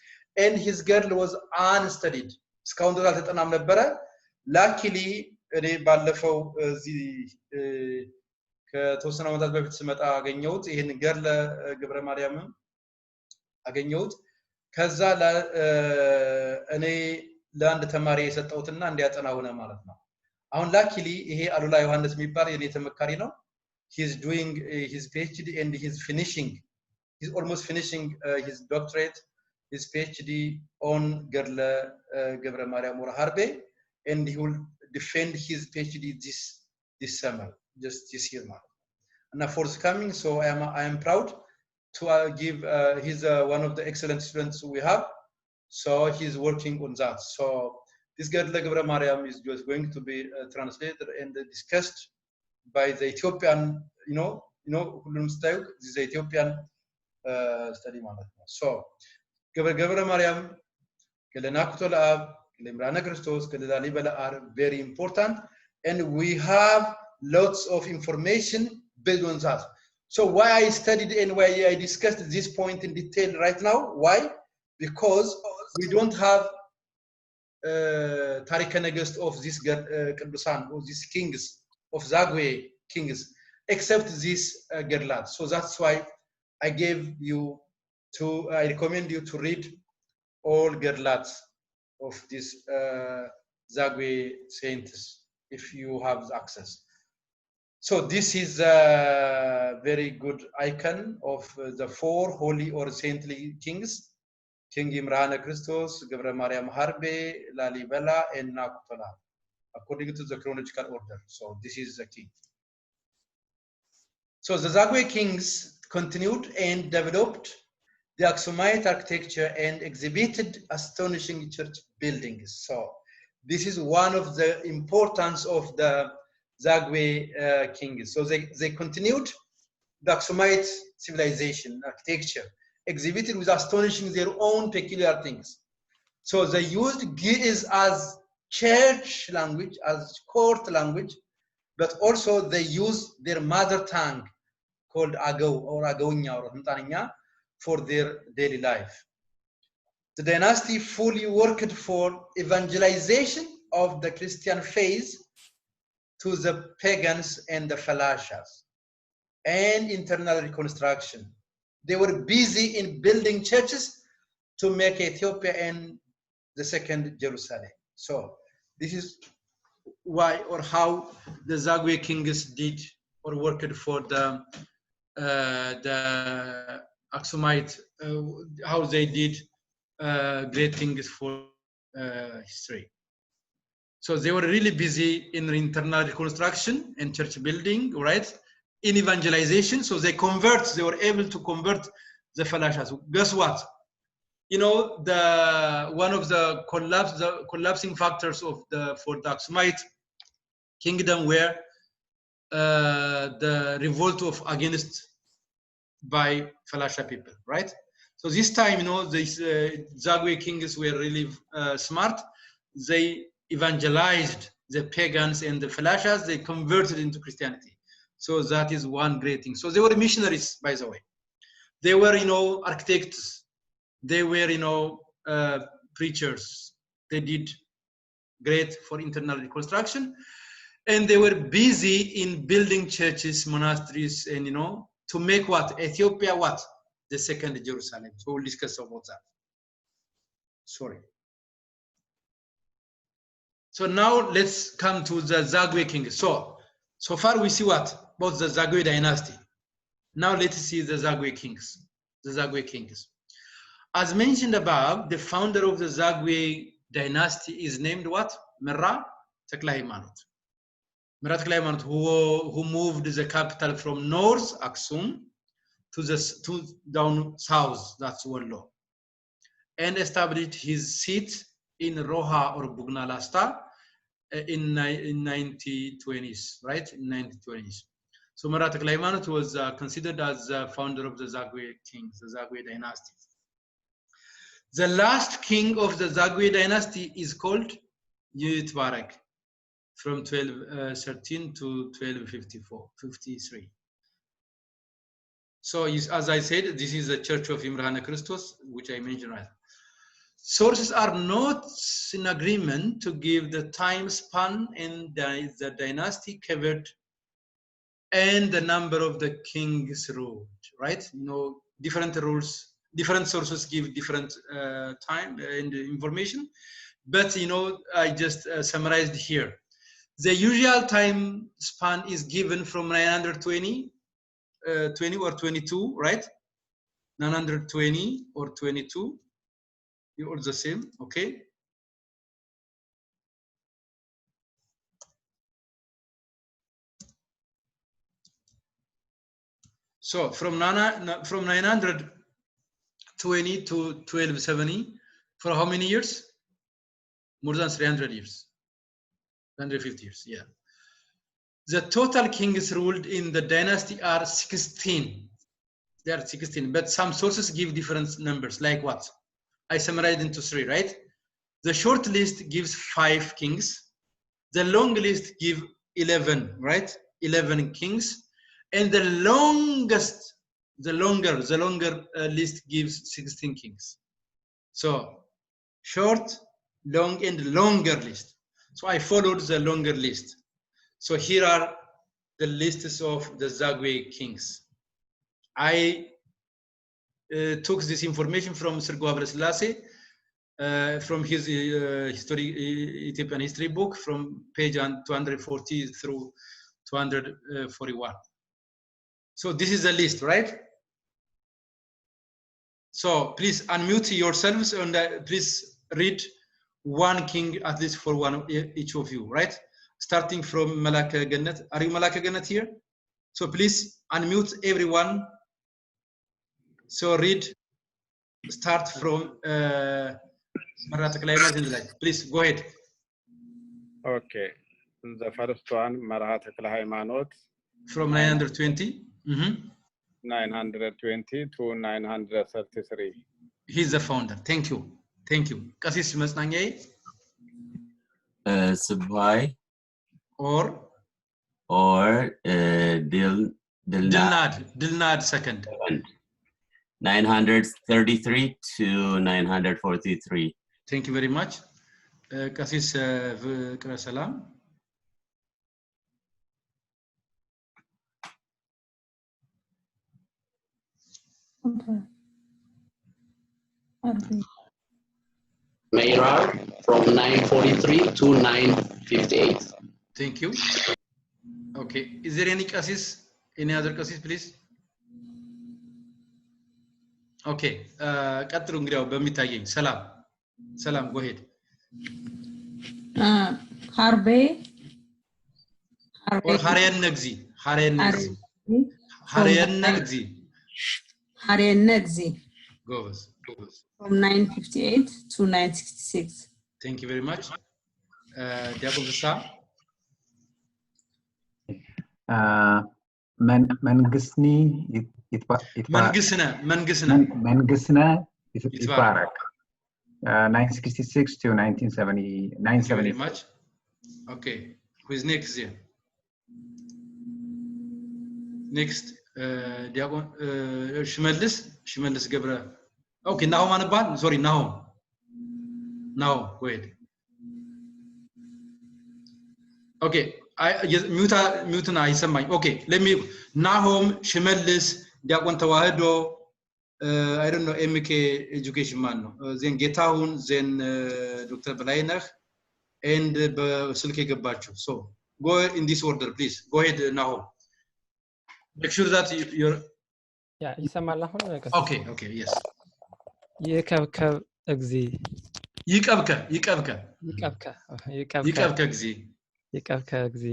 and his girl was unstudied እስካሁን ድረስ ተጠናም ነበረ luckily እኔ ባለፈው እዚህ ከተወሰነ ዓመታት በፊት ስመጣ አገኘሁት ይሄን ገርለ ገብረ ማርያም አገኘሁት ከዛ እኔ ለአንድ ተማሪ የሰጠሁትና እንዲያጠና ሆነ ማለት ነው አሁን luckily ይሄ አሉላ ዮሐንስ የሚባል የኔ ተመካሪ ነው he is doing his PhD and he's almost finishing his doctorate his PhD on Gerla Gebre Mariam or Harbe and he will defend his PhD this summer just this year and forthcoming so I am proud to give he's one of the excellent students we have so he's working on that so this Gerla Gebre Mariam is just going to be translated and discussed by the Ethiopian you know ሁሉም ስታዩ this Ethiopian study ማለት ነው so Gebre Mariam Nakutol Ab Imran Christos Lalibela are very important and we have lots of information based on that so why I studied and why I discussed this point in detail right now why because we don't have Tarika Negest of this Kedusan or these kings of Zagway kings except this Gerlat so that's why I recommend you to read all Gerlats of this Zagwe saints if you have access. So this is a very good icon of the four holy or saintly kings, King Imran Christos, Gebre Mariam Harbe, Lalibela, and Nakutola, according to the chronological order. So this is the king. So the Zagwe kings continued and developed the Aksumite architecture and exhibited astonishing church buildings. So this is one of the importance of the Zagwe kings. So they continued the Aksumite civilization, architecture, exhibited with astonishing their own peculiar things. So they used Ge'ez as church language, as court language, but also they used their mother tongue called Agaw or Agawnya or Ntaninya for their daily life. The dynasty fully worked for evangelization of the Christian faith to the pagans and the Falashas. and internal reconstruction. They were busy in building churches to make Ethiopia and the second Jerusalem. So this is why or how the Zagwe kings did or worked for the Aksumite, how they did great things for history. So they were really busy in internal reconstruction and church building, right? In evangelization. So they were able to convert the Falashas. Guess what? You know, one of the collapsing factors for the Aksumite kingdom were the revolt against by Falasha people, right? So this time, you know, these Zagwe kings were really smart. They evangelized the pagans and the Falashas. They converted into Christianity. So that is one great thing. So they were missionaries, by the way. They were, you know, architects. They were, you know, preachers. They did great for internal reconstruction. And they were busy in building churches, monasteries, and, you know, to make what? Ethiopia what? The second Jerusalem. So we'll discuss about that. Sorry. So now let's come to the Zagwe kings. So far we see what? About the Zagwe dynasty. Now let's see the Zagwe kings. The Zagwe kings. As mentioned above, the founder of the Zagwe dynasty is named what? Merra Tekle Haymanot. Merra Tekle Haymanot, who moved the capital from north, Aksum, to down south, that's Wallo, and established his seat in Roha or Bugnalasta in 1920s, right? In 1920s. So Merra Tekle Haymanot was considered as the founder of the Zagwe kings, the Zagwe dynasty. The last king of the Zagwe dynasty is called Eotc, from 1213 to 1253. So as I said, this is the Church of Imrana Christos, which I mentioned right. Sources are not in agreement to give the time span and the dynasty covered and the number of the kings ruled, right? You know, different rules, different sources give different time and information, but, you know, I just summarized here. The usual time span is given from 920 20 or 22, right? 920 or 22, you're the same, okay? So from 920 to 1270, for how many years? More than 300 years, 150 years, yeah. The total kings ruled in the dynasty are 16. There are 16, but some sources give different numbers, like what? I summarized into 3, right? The short list gives 5 kings. The long list gives 11, right? 11 kings. And the longer list gives 16 kings. So short, long, and longer list. So I followed the longer list. So here are the lists of the Zagwe kings. I took this information from Sir Goabre Selassie, from his Ethiopian history book, from page 240 through 241. So this is the list, right? So please unmute yourselves and please read one king at least for one each of you, right? Starting from Malaka Gannet. Are you Malaka Gannet here? So please unmute everyone. So read, start from Merra Tekle Haymanot. Please go ahead. Okay, the first one, Merra Tekle Haymanot. From 920. 920 to 933. He's the founder. Thank you. Thank you. Kasis Masnangay. Subhai. Or Dilnad second. 933 to 943. Thank you very much. Kasis Salam. Okay. Mayrar from 943 to 958. Thank you. Okay. Is there any cases? Any other cases, please? Okay. ቀጥሉ እንግዲያው በሚታየኝ ሰላም ሰላም go ahead. Harvey. Or Harian Nagzi. Harian Nagzi. Harian Nagzi. Goes. From 958 to 966. Thank you very much. Diakon Visa. Mangisni Mangisna Itbarak. 966 to 1970. Thank you very much. Okay. Who is next here? Next, Diakon Shimelis Gebra. Okay, Nahum Anaban. Sorry, Nahum. Now, go ahead. Okay, mute na isamay. Okay, let me Nahum Shimelis Diakon Tawahedo. I don't know MK education man. Then Getahun, then Dr. Belainer, and Silke Gabacho. So go in this order, please. Go ahead, Nahum. Make sure that you're. Yeah, ይሰማል አሁን? Okay, yes. ይከብከብ እግዚ ይቀብከ እግዚ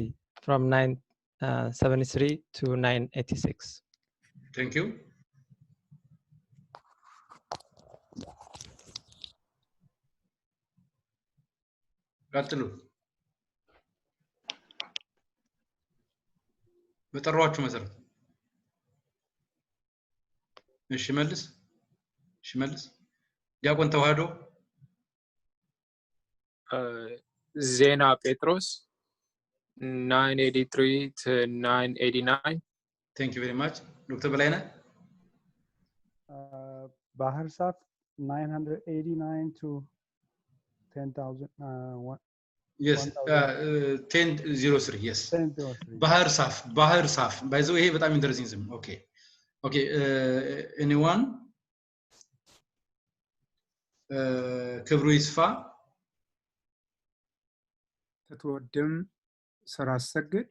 from 973 to 986. Thank you. ቀጥሉ በጠሯችሁ መሰረት ሽመልስ ዲያቆን ተዋህዶ ዜና ጴጥሮስ 983 to 989. Thank you very much. Dr. Belainer Bahar Saf 989 to 10,000 yes 1003 yes 1003 Bahar Saf by the way በጣም interesting ስም okay anyone ክብሩ ይስፋ ተተወደም ስራ አሰግድ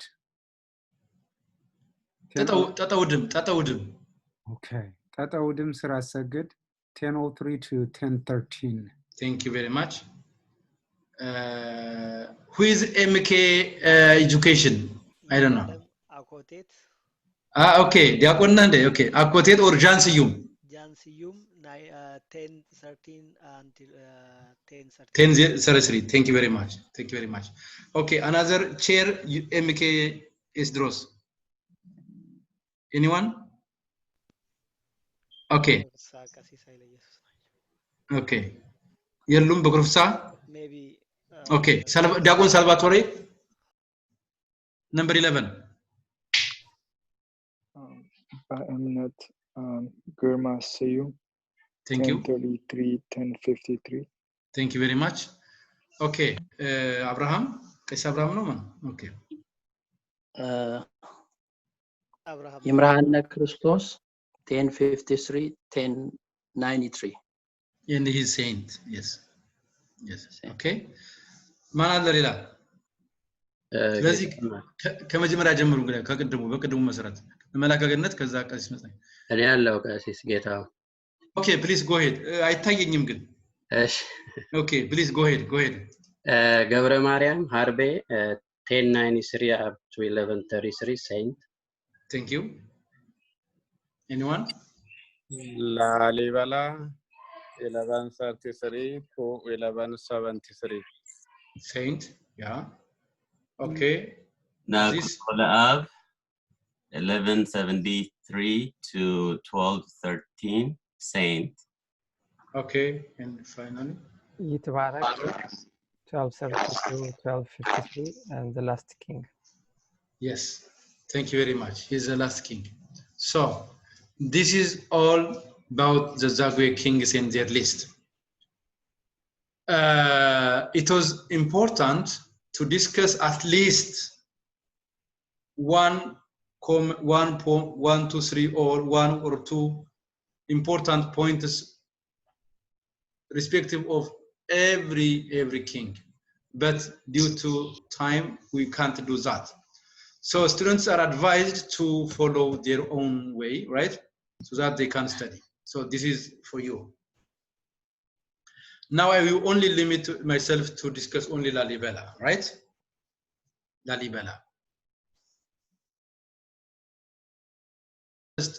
ተጠውድም okay ተጠውድም ስራ አሰግድ 1003 to 1013. Thank you very much. Who is MK education? I don't know. Akotet. Okay. Diakon nande. Okay. Akotet or Jansiyum? Jansiyum 1013 until 1013. 1003. Thank you very much. Okay. Another chair MK Esdros. Anyone? Okay. Okay. Yellum Bogrofsa? Maybe. Okay. Diakon Salvatore? Number 11. I'm not Gurma Sayu. Thank you. 1033, 1053. Thank you very much. Okay. Abraham? Is Abraham no man? Okay. Abraham. Imran Christos 1053, 1093. And he's saint. Yes. Okay. ማን አለ ሌላ? ስለዚህ ከመጀመሪያ ጀምሩ እንግዲህ በቅድሙ መሰረት መላከ ገነት ከዛ ቀሲስ መጣኝ እኔ ያለው ቀሲስ ጌታው Okay, please go ahead. አይታየኝም ግን እሺ Okay, please go ahead. ገብረ ማርያም ሃርቤ 1093 up to 1133 saint. Thank you. Anyone? ላሊበላ 1133 to 1173 saint. Yeah. Okay. Nakukolaav 1173 to 1213 saint. Okay, and finally Yitbarak 1232 1253 and the last king. Yes, thank you very much. He's the last king. So this is all about the Zagwe kings and their list. It was important to discuss at least 1, 2, 3 or 1 or 2 important points respective of every king, but due to time we can't do that. So students are advised to follow their own way, right, so that they can study. So this is for you. Now I will only limit myself to discuss only Lalibela, right? Lalibela. Just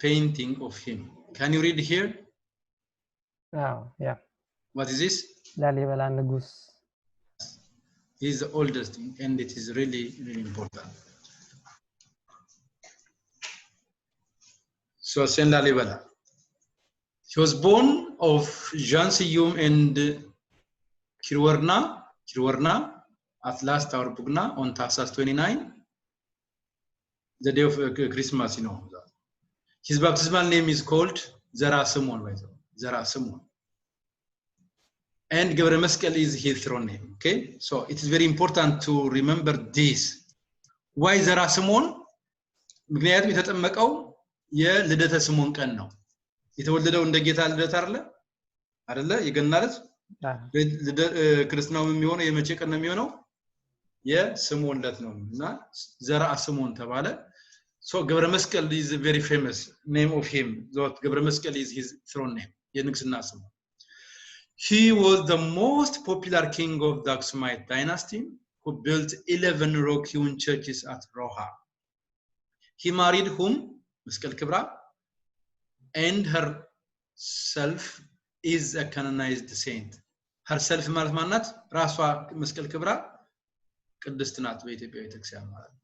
painting of him. Can you read here? Oh, yeah. What is this? Lalibela Nagus. He's the oldest, and it is really important. So Saint Lalibela. He was born of Jean Siyum and Kirwarna at last our Bugna on Taxas 29, the day of Christmas, you know. His baptismal name is called Zara Simon, Zara Simon. And Gabriel Meskel is his throne name, okay? So it is very important to remember this. Why Zara Simon? ምክንያቱም የተጠመቀው የልደተ ስምዖን ቀን ነው። የተወለደው እንደ ጌታ ልደት አይደለ የገናለት ክርስትናው የሚሆነው የመቼ ቀን ነው የሚሆነው? የስምዖን ዕለት ነው እና ዘራ ስምዖን ተባለ። So Gabriel Meskel is a very famous name of him. That Gabriel Meskel is his throne name. የንግስና ስሙ. He was the most popular king of the Aksumite dynasty who built 11 rock-hewn churches at Roha. He married whom? Meskel Kibra, and herself is a canonized saint. Herself ማለት ማናት? ራሷ መስቀል ክብራ ቅድስት ናት በኢትዮጵያ ቤተክርስቲያን ማለት ነው።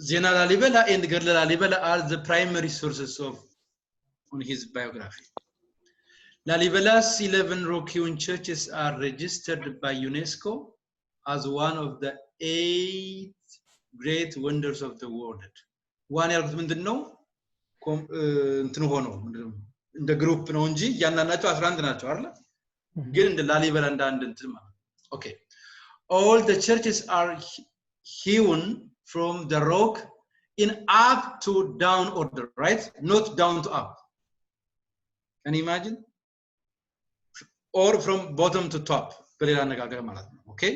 ዜና ላሊበላ and ገድለ ላሊበላ are the primary sources of on his biography. Lalibela's 11 rock-hewn churches are registered by UNESCO as one of the 8 great wonders of the world. One ያልኩት ምንድነው? እንትን ሆኖ እንደ ግሩፕ ነው እንጂ ያናናቸው 11 ናቸው አይደል? ግን እንደ ላሊበላ እንደ አንድ እንትን ማለት okay. All the churches are hewn from the rock in up to down order, right? Not down to up. Can you imagine? Or from bottom to top. በሌላ አነጋገር ማለት ነው okay?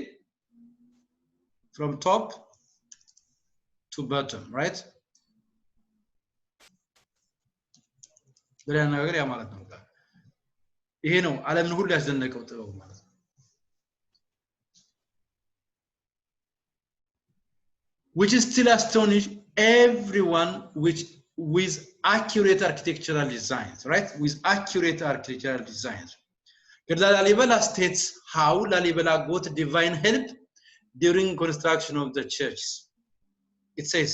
From top to bottom, right? በሌላ አነጋገር ያ ማለት ነው ይሄ ነው ዓለምን ሁሉ ያስደነቀው ጥበብ ማለት ነው። Which still astonish everyone with accurate architectural designs, right? With accurate architectural designs. Lalibela states how Lalibela got divine help during construction of the churches. It says,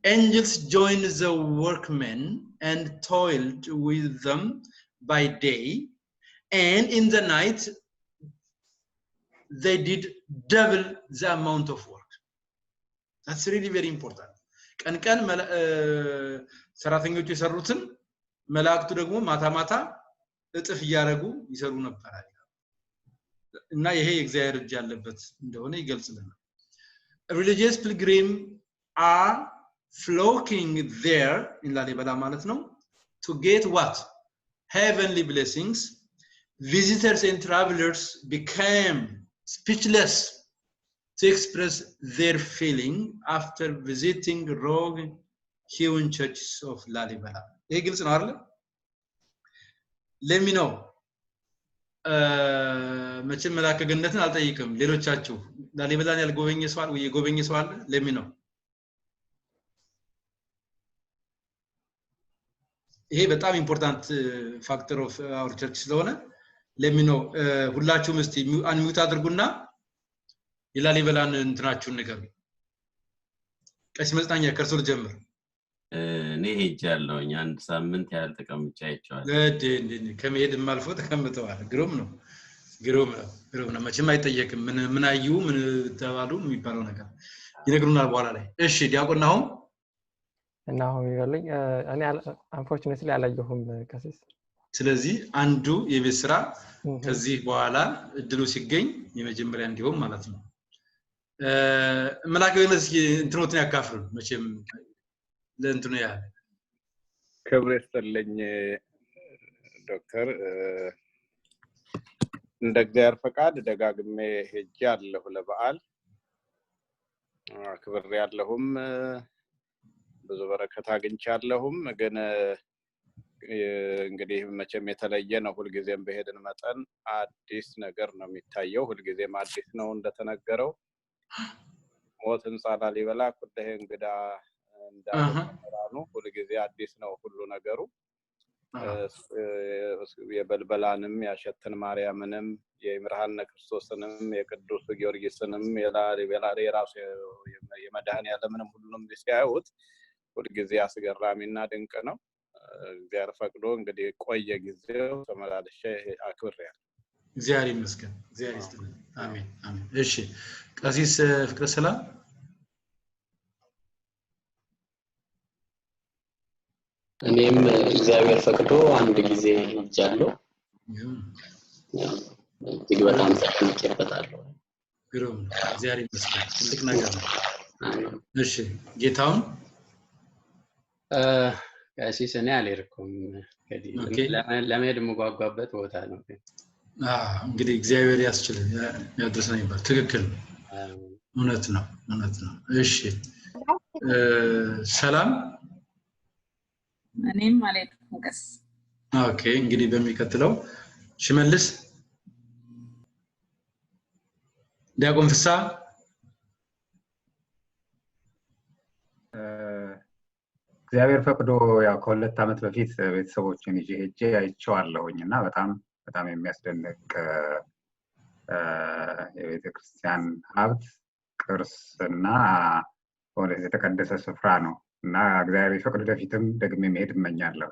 angels joined the workmen and toiled with them by day, and in the night they did double the amount of work. That's really very important. ቀን ሰራተኞቹ የሰሩትን መላእክቱ ደግሞ ማታ እጥፍ ያረጉ ይሰሩ ነበር እና ይሄ የእግዚአብሔር እጅ ያለበት እንደሆነ ይገልጽልናል። Religious pilgrims are flocking there in Lalibela ማለት ነው to get what? Heavenly blessings. Visitors and travelers became speechless to express their feeling after visiting rock-hewn churches of Lalibela. ይሄ ግልጽ ነው አይደል? Let me know. መቼም መላከ ገነትን አልጠይቅም። ሌሎቻችሁ ላሊበላን ያልጎበኘ ሰው አለ ወይ? የጎበኘ ሰው አለ? Let me know. ይሄ በጣም ኢምፖርታንት ፋክተር ኦፍ አወር ቸርች ስለሆነ let me know. ሁላችሁም እስቲ አንሚውት አድርጉና የላሊበላን እንትናችሁን ንገሩ። ቀስ መጽናኛ ከርሶ ልጀምር። እኔ ሄጃለሁኝ አንድ ሳምንት ያህል ተቀምጬ አይቼዋለሁ። ከመሄድም አልፎ ተቀምጠዋል። ግሩም ነው። መቼም አይጠየቅም። ምን አዩ ምን ተባሉ የሚባለው ነገር ይነግሩናል በኋላ ላይ። እሺ ዲያቆን ናሆም ይፈልኝ እኔ አንፎርቹኔትሊ አላየሁም ከሲስ። ስለዚህ አንዱ የቤት ስራ ከዚህ በኋላ እድሉ ሲገኝ የመጀመሪያ እንዲሆን ማለት ነው። መላከ ገነት እንትኖትን ያካፍሉ መቼም ለእንትኑ ያህል ክብር ይስጥልኝ ዶክተር እንደ እግዚአብሔር ፈቃድ ደጋግሜ ሄጃለሁ ለበዓል ክብር ያለሁም ብዙ በረከት አግኝቻለሁም ግን እንግዲህ መቼም የተለየ ነው ሁልጊዜም በሄድን መጠን አዲስ ነገር ነው የሚታየው ሁልጊዜም አዲስ ነው እንደተነገረው ሞትን ጻላሊበላ ኩደህ እንግዳ እንዳሉ ሁልጊዜ አዲስ ነው ሁሉ ነገሩ የበልበላንም ያሸተን ማርያምንም የምርሃነ ክርስቶስንም የቅዱስ ጊዮርጊስንም የላሊበላ የራሱ የመድኃኔ ዓለምንም ሁሉንም ሲያዩት ሁልጊዜ አስገራሚና ድንቅ ነው እግዚአብሔር ፈቅዶ እንግዲህ ቆየ ጊዜው ተመላለሸ አክብሬያለሁ እግዚአብሔር ይመስገን እግዚአብሔር ይስጥልን አሜን አሜን እሺ ቀሲስ ፍቅረ ሰላም እኔም እግዚአብሔር ፈቅዶ አንድ ጊዜ ሄጃለሁ እጅግ በጣም ተቀምጬበታለሁ ግሩም እግዚአብሔር ይመስገን ትልቅ ነገር ነው እሺ ጌታውን ቀሲስ እኔ አልሄድኩም ለመሄድ የምጓጓበት ቦታ ነው እንግዲህ እግዚአብሔር ያስችል ያድርሰን ይባል ትክክል እውነት ነው እሺ ሰላም እኔም አልሄድኩም ቀስ ኦኬ እንግዲህ በሚከተለው ሽመልስ ዲያቆን ፍሳ እግዚአብሔር ፈቅዶ ያው ከሁለት ዓመት በፊት ቤተሰቦችን ይዤ ሄጄ አይቼዋለሁኝና በጣም የሚያስደንቅ የቤተክርስቲያን ሀብት ቅርስና ወደ የተቀደሰ ስፍራ ነው እና እግዚአብሔር ፈቅዶ ወደፊትም ደግሜ መሄድ እመኛለሁ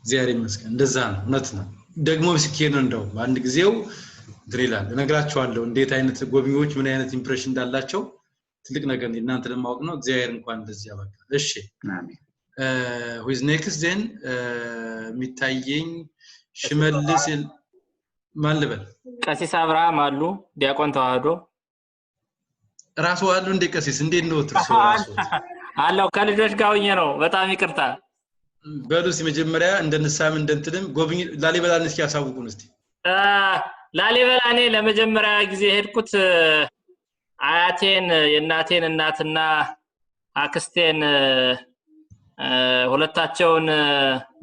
እግዚአብሔር ይመስገን እንደዛ ነው እውነት ነው ደግሞ ሲኬን እንደው አንድ ጊዜው ድሪላል ነግራቸዋለሁ እንዴት አይነት ጎብኚዎች ምን አይነት ኢምፕሬሽን እንዳላቸው ትልቅ ነገር እናንተ ለማወቅ ነው እግዚአብሔር እንኳን እንደዚህ ያበቃ እሺ አሜን who is next then ሚታየኝ ሽመልስ ማን ልበል ቀሲስ አብርሃም አሉ ዲያቆን ተዋህዶ ራሱ አሉ እንደ ቀሲስ እንዴት ነው ትርሱ ራሱ አለው ከልጆች ጋር ሆኜ ነው በጣም ይቅርታ በሉስ መጀመሪያ እንደነሳም እንደንትንም ጎብኝ ላሊበላን እስኪ ያሳውቁን እስቲ ላሊበላ እኔ ለመጀመሪያ ጊዜ ሄድኩት አያቴን የእናቴን እናትና አክስቴን ሁለታቸውን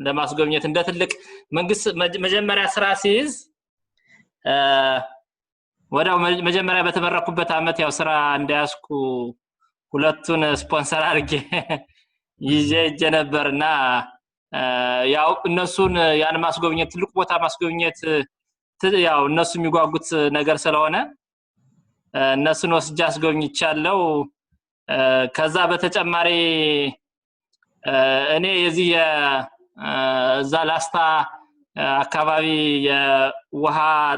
ለማስጎብኘት እንደ ትልቅ መንግስት መጀመሪያ ስራ ሲይዝ ወዳው መጀመሪያ በተመረኩበት አመት ያው ስራ እንዲያስኩ ሁለቱን ስፖንሰር አድርጌ ይዤ ነበርና ያው እነሱን ያን ማስጎብኘት ትልቅ ቦታ ማስጎብኘት ያው እነሱ የሚጓጉት ነገር ስለሆነ እነሱን ወስጄ አስጎብኝቻለሁ ከዛ በተጨማሪ እኔ የዚህ እዛ ላስታ አካባቢ የውሃ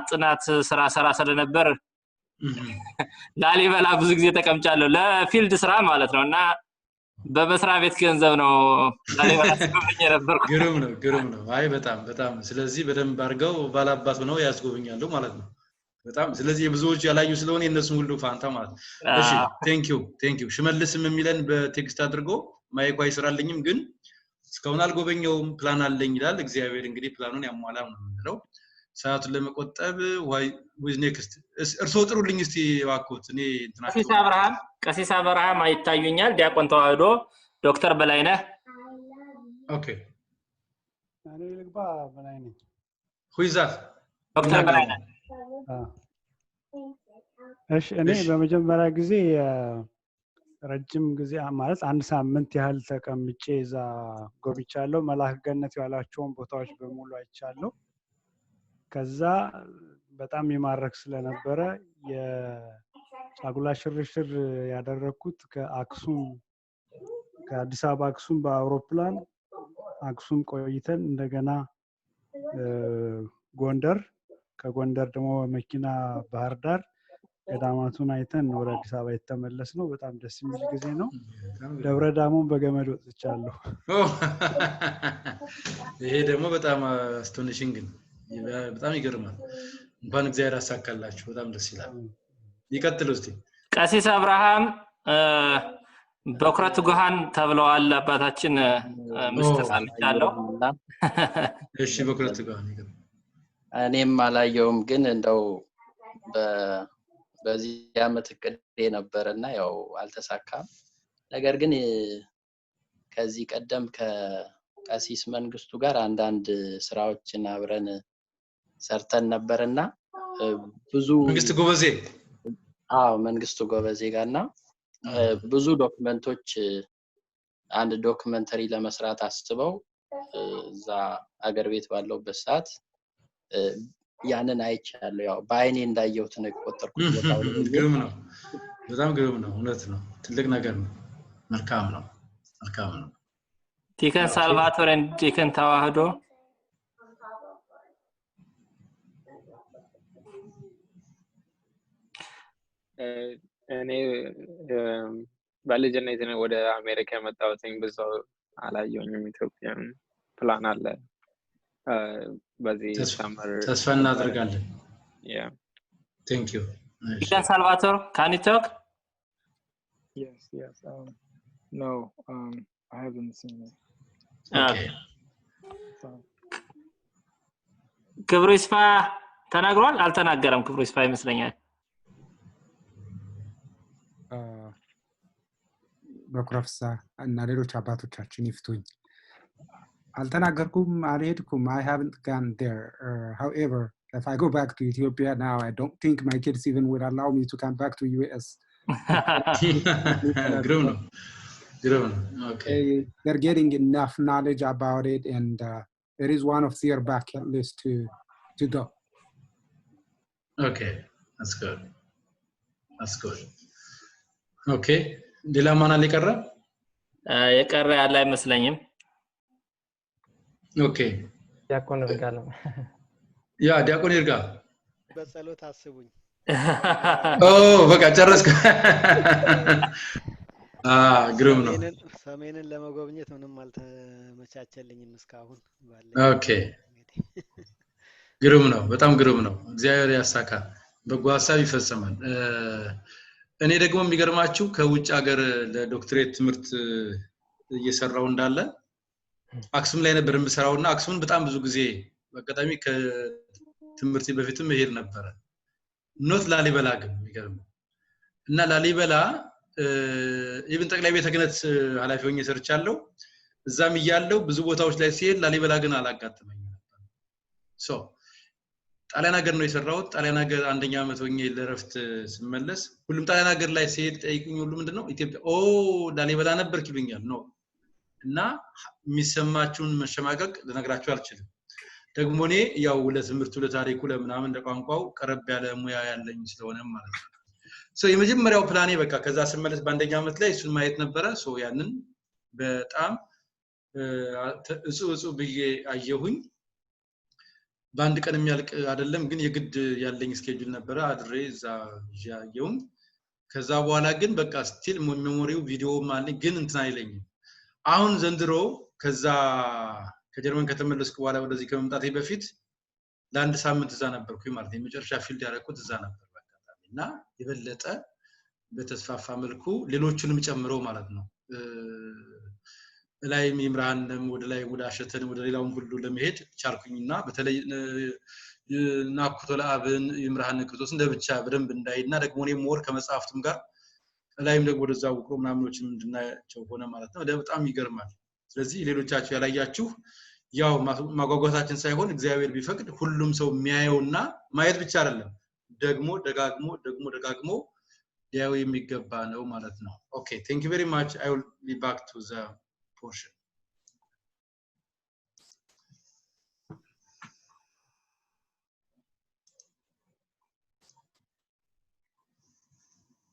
ጥናት ስራ ስለነበር ላሊበላ ብዙ ጊዜ ተቀምጫለሁ ለፊልድ ስራ ማለት ነውና በመስሪያ ቤት ገንዘብ ነው ላሊበላ ስጎብኝ ነበር ግሩም ነው አይ በጣም ስለዚህ በደንብ አድርገው ባላባት ነው ያስጎብኛሉ ማለት ነው በጣም ስለዚህ ብዙዎች ያላዩ ስለሆነ እነሱን ሁሉ ፋንታ ማለት እሺ ቴንክ ዩ ሽመልስም የሚለን በቴክስት አድርጎ ማይኳ ይስራልኝም ግን እስካሁን አልጎበኘውም ፕላን አለኝ ይላል እግዚአብሔር እንግዲህ ፕላኑን ያሟላው ነው የሚለው ሰዓቱን ለመቆጠብ with next እርሶ ጥሩልኝ እስቲ ባኮት እኔ ቀሲስ አብርሃም አይታዩኛል ዲያቆን ተዋህዶ ዶክተር በላይነህ ኦኬ እኔ ልግባ በላይነህ who is that ዶክተር በላይነህ እሺ እኔ በመጀመሪያ ጊዜ ረጅም ጊዜ ማለት አንድ ሳምንት ያህል ተቀምጬ እዛ ጎብኝቻለሁ መልአክ ገነት ያላቸውን ቦታዎች በሙሉ አይቻለሁ ከዛ በጣም ይማረክ ስለነበረ የአጉላ ሽርሽር ያደረኩት ከአዲስ አበባ አክሱም በአውሮፕላን አክሱም ቆይተን እንደገና ጎንደር ከጎንደር ደግሞ መኪና ባህር ዳር ገዳማቱን አይተን ወደ አዲስ አበባ የተመለስነው በጣም ደስ የሚል ጊዜ ነው ደብረ ዳሞን በገመድ ወጥቻለሁ ይሄ ደግሞ በጣም አስቶኒሽንግ በጣም ይገርማል እንኳን እግዚአብሔር አሳካላችሁ በጣም ደስ ይላል ይቀጥሉ እስቲ ቀሲስ አብርሃም በኩራት ጉሃን ተብለዋል አባታችን ምስጢር ሰምቻለሁ እሺ በኩራት ጉሃን እኔም አላየውም ግን እንደው በዚህ ዓመት እቅዴ ነበርና ያው አልተሳካም ነገር ግን ከዚህ ቀደም ከቀሲስ መንግስቱ ጋር አንዳንድ ስራዎችን አብረን ሰርተን ነበርና ብዙ መንግስቱ ጎበዜ ጋርና ብዙ ዶክመንቶች አንድ ዶክመንተሪ ለመስራት አስበው እዛ አገር ቤት ባለውበት ሰዓት ያንን አይቻለሁ ያው በአይኔ እንዳየሁት ነው ቆጠርኩት ቦታው ግሩም ነው በጣም ግሩም ነው እውነት ነው ትልቅ ነገር ነው መልካም ነው ዲከን ሳልቫቶር and ዲከን ተዋህዶ እኔ ባለጀነት ነው ወደ አሜሪካ መጣሁኝ ብዙ አላየሁኝም ኢትዮጵያን ፕላን አለ በዚህ ሰመር ተስፋ እናደርጋለን yeah thank you ዲከን ሳልቫቶር can you talk yes no I haven't seen it okay ክብሩ ይስፋ ተናግሯል አልተናገረም ክብሩ ይስፋ ይመስለኛል በኩራፍሳ እና ሌሎች አባቶቻችን ይፍቱኝ አልተናገርኩም አልሄድኩም I haven't gone there however if I go back to Ethiopia now I don't think my kids even would allow me to come back to US ግሩም ነው okay they're getting enough knowledge about it and it is one of their bucket list to go okay that's good okay ሌላ ማን አለ የቀረ ያለ አይመስለኝም ኦኬ ዲያቆን ይርጋለም ያ ዲያቆን ይርጋ በጸሎት አስቡኝ በቃ ጨረስኩ ግሩም ነው ሰሜንን ለመጎብኘት ምንም አልተመቻቸልኝም እስካሁን ኦኬ ግሩም ነው በጣም ግሩም ነው እግዚአብሔር ያሳካ በጎ ሐሳብ ይፈጸማል እኔ ደግሞ የሚገርማችሁ ከውጭ ሀገር ለዶክትሬት ትምህርት እየሰራው እንዳለ አክሱም ላይ ነበር የምሰራውና አክሱምን በጣም ብዙ ጊዜ በአጋጣሚ ከትምህርት በፊትም መሄድ ነበር ኖት ላሊበላ ግን የሚገርም እና ላሊበላ ኢቭን ጠቅላይ ቤተ ክህነት ኃላፊ ሆኜ ሰርቻለሁ እዛም ይያለው ብዙ ቦታዎች ላይ ሲሄድ ላሊበላ ግን አላጋጠመኝም ነበር ሶ ጣሊያን ሀገር ነው የሰራሁት ጣሊያን ሀገር አንደኛ ዓመት ሆኜ ለረፍት ስመለስ ሁሉም ጣሊያን ሀገር ላይ ሲሄድ ጠይቁኝ ሁሉ ምንድነው ኢትዮጵያ ላሊበላ ነበርክ ይሉኛል ነው እና የሚሰማችሁን መሸማቀቅ ልነግራችሁ አልችልም ደግሞ እኔ ያው ለትምህርቱ ለታሪኩ ለምናምን እንደቋንቋው ቀረብ ያለ ሙያ ያለኝ ስለሆነ ማለት ነው ሶ የመጀመሪያው ፕላኔ በቃ ከዛ ስመለስ በአንደኛ ዓመት ላይ እሱን ማየት ነበረ ሶ ያንን በጣም እጹ ብዬ አየሁኝ በአንድ ቀን የሚያልቅ አይደለም ግን የግድ ያለኝ ስኬጁል ነበር አድሬ እዛ ያየሁኝ ከዛ በኋላ ግን በቃ ስቲል ሜሞሪው ቪዲዮ ማለት ግን እንትን አይለኝም አሁን ዘንድሮ ከዛ ከጀርመን ከተመለስኩ በኋላ ወደዚህ ከመምጣቴ በፊት ለአንድ ሳምንት እዛ ነበርኩኝ ማለት ነው የመጨረሻ ፊልድ ያደረኩት እዛ ነበር በቃታና የበለጠ በተስፋፋ መልኩ ሌሎችንም ጨምሮ ማለት ነው ላይ ይምራንም ወደ ላይ ወደ አሸተን ወደ ሌላው ሁሉ ለመሄድ ቻልኩኝና በተለይ ናኩቶ ለአብን ይምራን ክርስቶስ እንደብቻ በደንብ እንዳይና ደግሞ እኔ ሞር ከመጻፍቱም ጋር ላይም ደግሞ ወደዛው ቆም ምናምኖችም እንድናቸው ሆነ ማለት ነው በጣም ይገርማል ስለዚህ ሌሎቻችሁ ያላያችሁ ያው ማጓጓታችን ሳይሆን እግዚአብሔር ቢፈቅድ ሁሉም ሰው የሚያየውና ማየት ብቻ አይደለም ደግሞ ደጋግሞ ያው የሚገባ ነው ማለት ነው okay thank you very much I will be back to the portion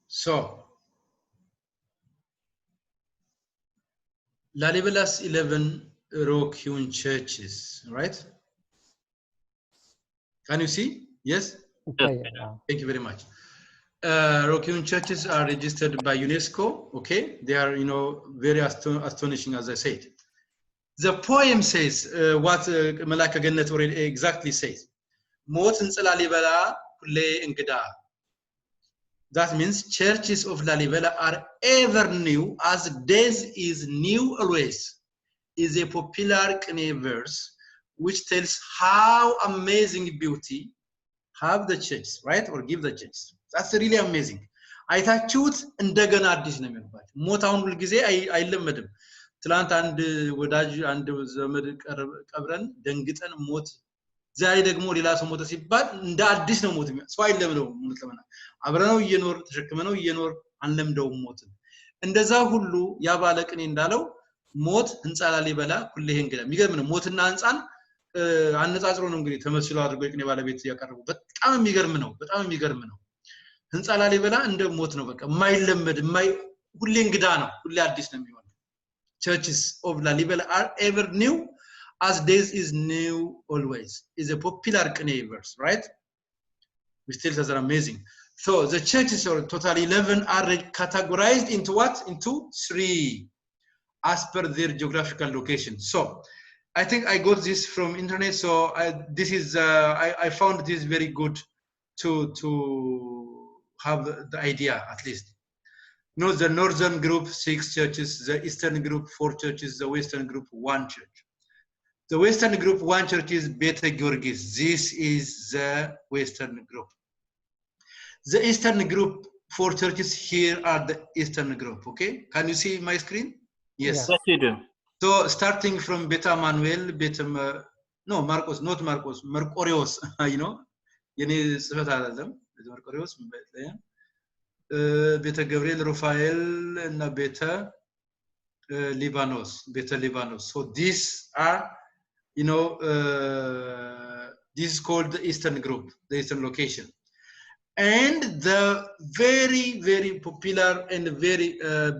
so Lalibela's 11 rock-hewn churches right can you see yes thank you very much rock-hewn churches are registered by UNESCO okay they are very astonishing as I said the poem says what Malaka Gannet already exactly says ሞት እንጽላሊበላ ሁሌ እንግዳ That means churches of Lalibela are ever new, as days is new always, is a popular Kene verse which tells how amazing beauty have the churches, right? Or give the churches. That's really amazing. አይታችሁት እንደገና አዲስ ነው የሚሆንባችሁ። ሞት አሁን ሁሉ ጊዜ አይለመድም። ትላንት አንድ ወዳጅ አንድ ዘመድ ቀብረን ደንግጠን ሞት ዛሬ ደግሞ ሌላ ሰው ሞተ ሲባል እንደ አዲስ ነው ሞት ሰው አይለምደው ሞት ለማና አብረነው እየኖር ተሸክመነው እየኖር አንለምደው ሞት እንደዛ ሁሉ ያ ባለቅኔ እንዳለው ሞት ህንጻ ላሊበላ ኩልህ እንግዳ የሚገርም ነው። ሞትና ህንጻን አነጻጽሮ ነው እንግዲህ ተመስሎ አድርጎ የቅኔ ባለቤት ያቀርቡ። በጣም የሚገርም ነው። በጣም የሚገርም ነው። ህንጻ ላሊበላ እንደ ሞት ነው። በቃ የማይለመድ ሁሌ እንግዳ ነው። ሁሌ አዲስ ነው የሚሆነው። Churches of Lalibela are ever new, as days is new always. Is a popular Kene verse, right? Which tells us are amazing. So the churches, or total 11, are categorized into what? Into 3, as per their geographical location. So I think I got this from internet. So I found this very good to have the idea at least. No, the northern group 6 churches, the eastern group 4 churches, the western group 1 church. The western group 1 church is Beta Georgis. This is the western group. The eastern group 4 churches here are the eastern group. Okay, can you see my screen? Yes. Yes, you do. So starting from Beta Manuel, no Marcos, not Marcos, Mercurios. You know, you need Mercurios. Beta Gabriel Rafael and Beta Libanos. So these are, you know, this is called the eastern group, the eastern location. And the very, very popular and very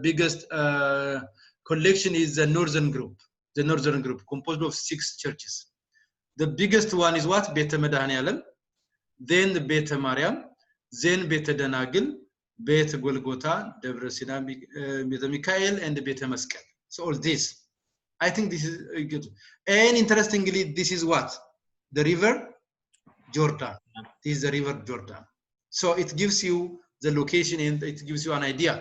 biggest collection is the northern group. The northern group, composed of 6 churches. The biggest one is what? Beta Medhanialam, then the Beta Mariam, then Beta Danagil, Beta Golgotha, Debre Sina, Beta Mikael, and Beta Meskel. So all this, I think this is good. And interestingly, this is what? The river Jordan. This is the river Jordan. So it gives you the location and it gives you an idea.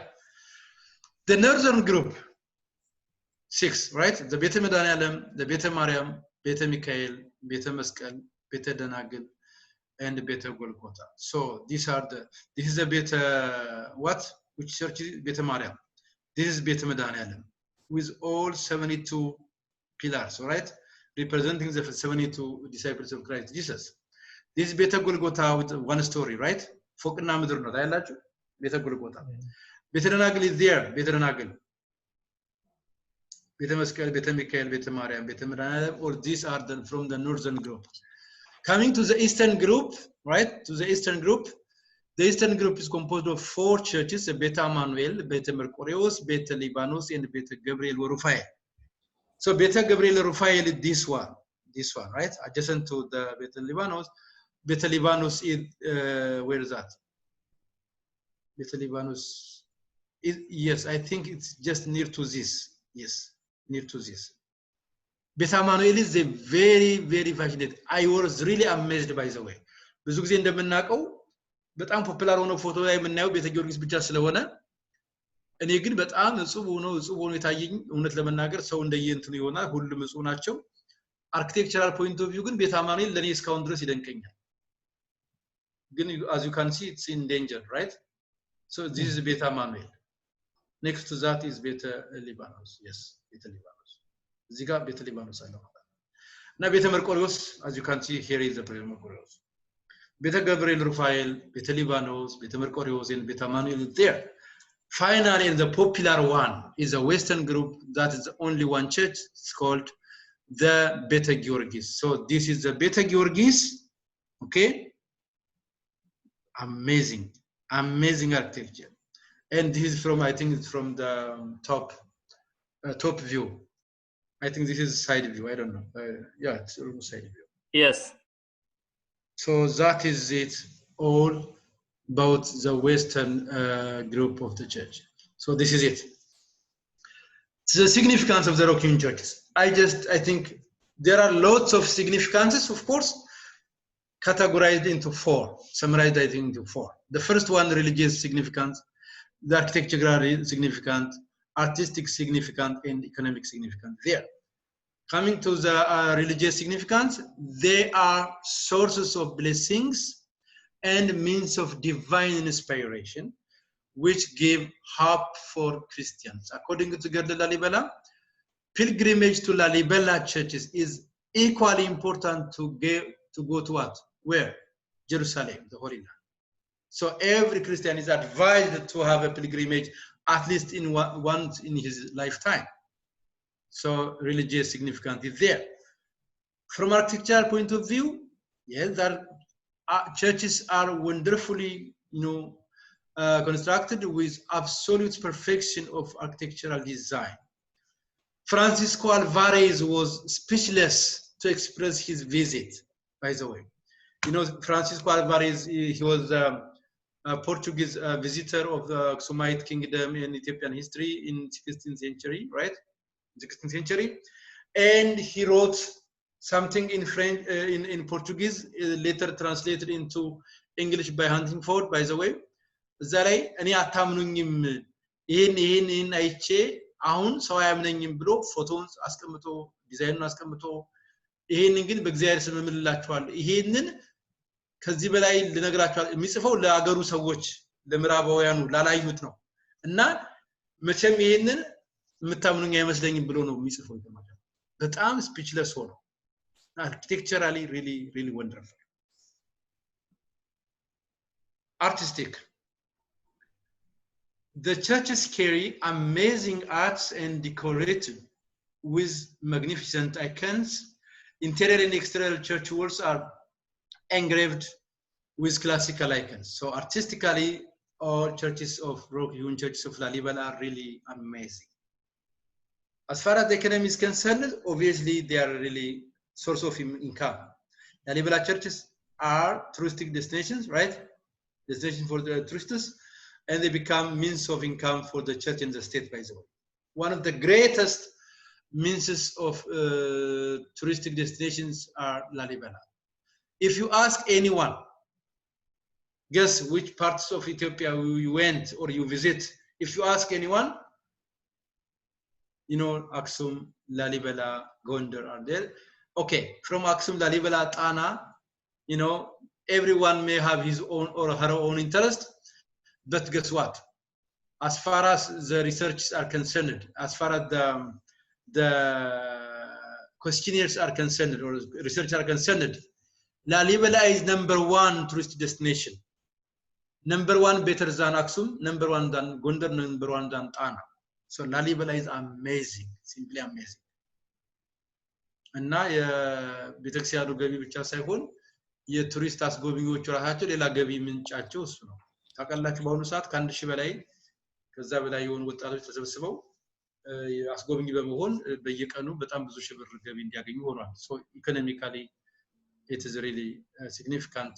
The northern group, 6, right? The Beta Medanialam, the Beta Mariam, Beta Mikael, Beta Meskel, Beta Danagil, and Beta Golgotha. So this is the Beta, what? Which church is Beta Mariam? This is Beta Medanialam, with all 72 pillars, all right? Representing the 72 disciples of Christ Jesus. This is Beta Golgotha with 1 story, right? Fokna Midr no dialect, Beta Golgotha. Beta Danagil is there, Beta Danagil. Beta Meskel, Beta Mikael, Beta Mariam, Beta Medanialam, or these are from the northern group. Coming to the eastern group, right? To the eastern group is composed of 4 churches: Beta Manuel, Beta Mercurios, Beta Libanos, and Beta Gabriel Rufael. So Beta Gabriel Rufael is this one, right? Adjacent to the Beta Libanos. Beta Libanos is where is that? Beta Libanos is, yes, I think it's just near to this. Yes, near to this. Beta Manuel is a very, very fascinating. I was really amazed, by the way. ብዙ ጊዜ እንደምናውቀው በጣም ፖፑላር ሆኖ ፎቶ ላይ የምናየው ቤተ ጊዮርጊስ ብቻ ስለሆነ እኔ ግን በጣም እጹብ ሆኖ የታየኝ እውነት ለመናገር ሰው እንደየእንትኑ ይሆናል። ሁሉም እጹብ ናቸው። አርኪቴክቸራል ፖይንት ኦፍ ቪው ግን ቤተ ማኑኤል ለኔ እስካሁን ድረስ ይደንቀኛል። ግን as you can see, it's in danger, right? So this is Beta Manuel. Next to that is Beta Libanos. Yes, Beta Libanos. እዚህ ጋር ቤተ ሊባኖስ አለ ማለት ነው። እና ቤተ መርቆሪዎስ as you can see here is the ቤተ መርቆሪዎስ። ቤተ ገብርኤል ሩፋኤል፣ ቤተ ሊባኖስ፣ ቤተ መርቆሪዎስ and ቤተ ማኑኤል there. Finally, and the popular one is a western group that is the only one church. It's called the Beta Georgis. So this is the Beta Georgis. Okay, amazing architecture. And this is from, I think it's from the top view. I think this is side view. I don't know. Yeah, it's almost side view. Yes. So that is it all about the western group of the church. So this is it. It's the significance of the Rocking churches. I think there are lots of significances, of course, categorized into four, summarized into four. The first one, religious significance, the architectural significance, artistic significance, and economic significance. There. Coming to the religious significance, they are sources of blessings and means of divine inspiration, which give hope for Christians. According to Zagre Lalibela, pilgrimage to Lalibela churches is equally important to go to what? Where? Jerusalem, the Holy Land. So every Christian is advised to have a pilgrimage at least once in his lifetime. So religious significance is there. From architectural point of view, yes, that churches are wonderfully, constructed with absolute perfection of architectural design. Francisco Alvarez was speechless to express his visit, by the way. Francisco Alvarez, he was a Portuguese visitor of the Aksumite kingdom in Ethiopian history in 16th century, right? 16th century. And he wrote something in French, in Portuguese, later translated into English by Huntingford, by the way. Zare, ani atamnuኝም ይሄን አይቼ አሁን ሰው አያምነኝም ብሎ ፎቶውን አስቀምጦ ዲዛይኑን አስቀምጦ ይሄንን ግን በእግዚአብሔር ስም እምልላችኋለሁ ይሄንን ከዚህ በላይ ልነግራችሁ የሚጽፈው ለአገሩ ሰዎች ለምዕራባውያኑ ላላዩት ነው እና መቼም ይሄንን የምታምኑኝ አይመስለኝም ብሎ ነው የሚጽፈው ማለት በጣም ስፒችለስ ሆኖ architecturally really wonderful. Artistic. The churches carry amazing arts and decorated with magnificent icons. Interior and exterior church walls are engraved with classical icons. So artistically, all churches of Rock-hewn churches of Lalibela are really amazing. As far as the economy is concerned, obviously they are really source of income. Lalibela churches are touristic destinations, right? Destination for the tourists, and they become means of income for the church and the state, by the way. One of the greatest means of touristic destinations are Lalibela. If you ask anyone, guess which parts of Ethiopia you went or you visit, if you ask anyone, Aksum, Lalibela, Gondar are there. Okay, from Aksum, Lalibela, Tana, everyone may have his own or her own interest, but guess what? As far as the research are concerned, as far as the questionnaires are concerned or research are concerned, Lalibela is #1 tourist destination. #1 better than Aksum, #1 than Gondar, #1 than Tana. So Lalibela is amazing, simply amazing. እና የቤተክርስቲያኑ ገቢ ብቻ ሳይሆን የቱሪስት አስጎብኚዎቹ ራሳቸው ሌላ ገቢ ምንጫቸው እሱ ነው ታውቃላችሁ በአሁኑ ሰዓት ከአንድ ሺህ በላይ ከዛ በላይ የሆኑ ወጣቶች ተሰብስበው አስጎብኚ በመሆን በየቀኑ በጣም ብዙ ሺህ ብር ገቢ እንዲያገኙ ሆኗል so economically it is really significant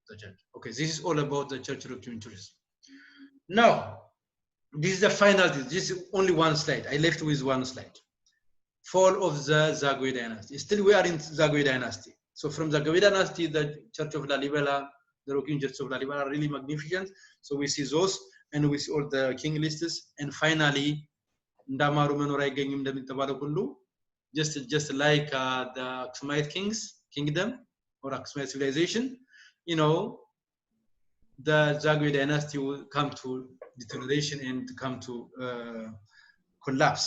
the church okay this is all about the church tourism now this is the final this is only one slide I left with one slide fall of the Zagwe Dynasty. Still we are in Zagwe Dynasty. So from Zagwe Dynasty, the Church of Lalibela, the Rocking Church of Lalibela are really magnificent. So we see those and we see all the king lists. And finally, Ndamaru Menorai Gengim Demintabalo Kulu, just like the Aksumite kingdom or Aksumite civilization, the Zagwe Dynasty will come to deterioration and come to collapse,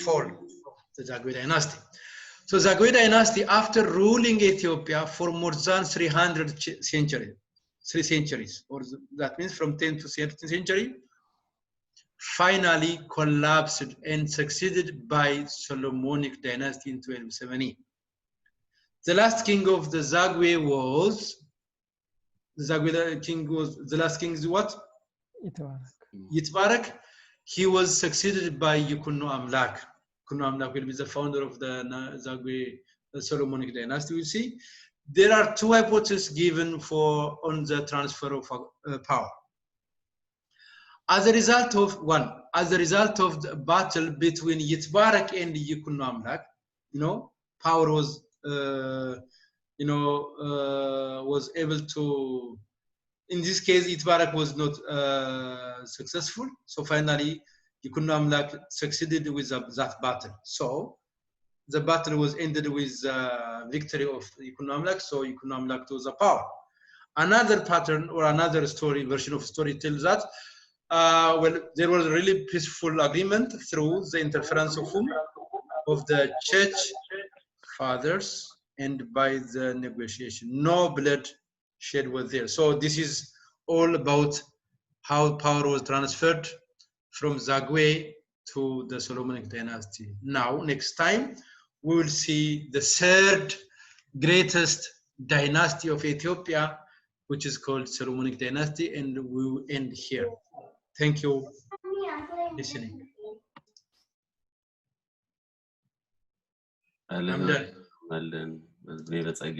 fall. The Zagwe Dynasty. So Zagwe Dynasty, after ruling Ethiopia for more than 3 centuries, or that means from 10th to 13th century, finally collapsed and succeeded by Solomonic Dynasty in 1270. The last king of the Zagwe was, the last king is what? Yitbarak. He was succeeded by Yukunno Amlak. Kunamnak will be the founder of the Zagwe Solomonic Dynasty. We see there are two hypotheses given on the transfer of power. As a result of the battle between Yitbarak and Yukunno Amlak, power was was able to, in this case, Itbarak was not successful. So finally, Yukun Amlak succeeded with that battle. So the battle was ended with victory of Yukun Amlak. So Yukun Amlak was the power. Another pattern or another version of story tells that there was a really peaceful agreement through the interference of whom? Of the church fathers and by the negotiation. No blood shed was there. So this is all about how power was transferred from Zagway to the Solomonic Dynasty. Now, next time, we will see the third greatest dynasty of Ethiopia, which is called Solomonic Dynasty, and we will end here. Thank you for listening. I'm done. መዝኔ በጸጋ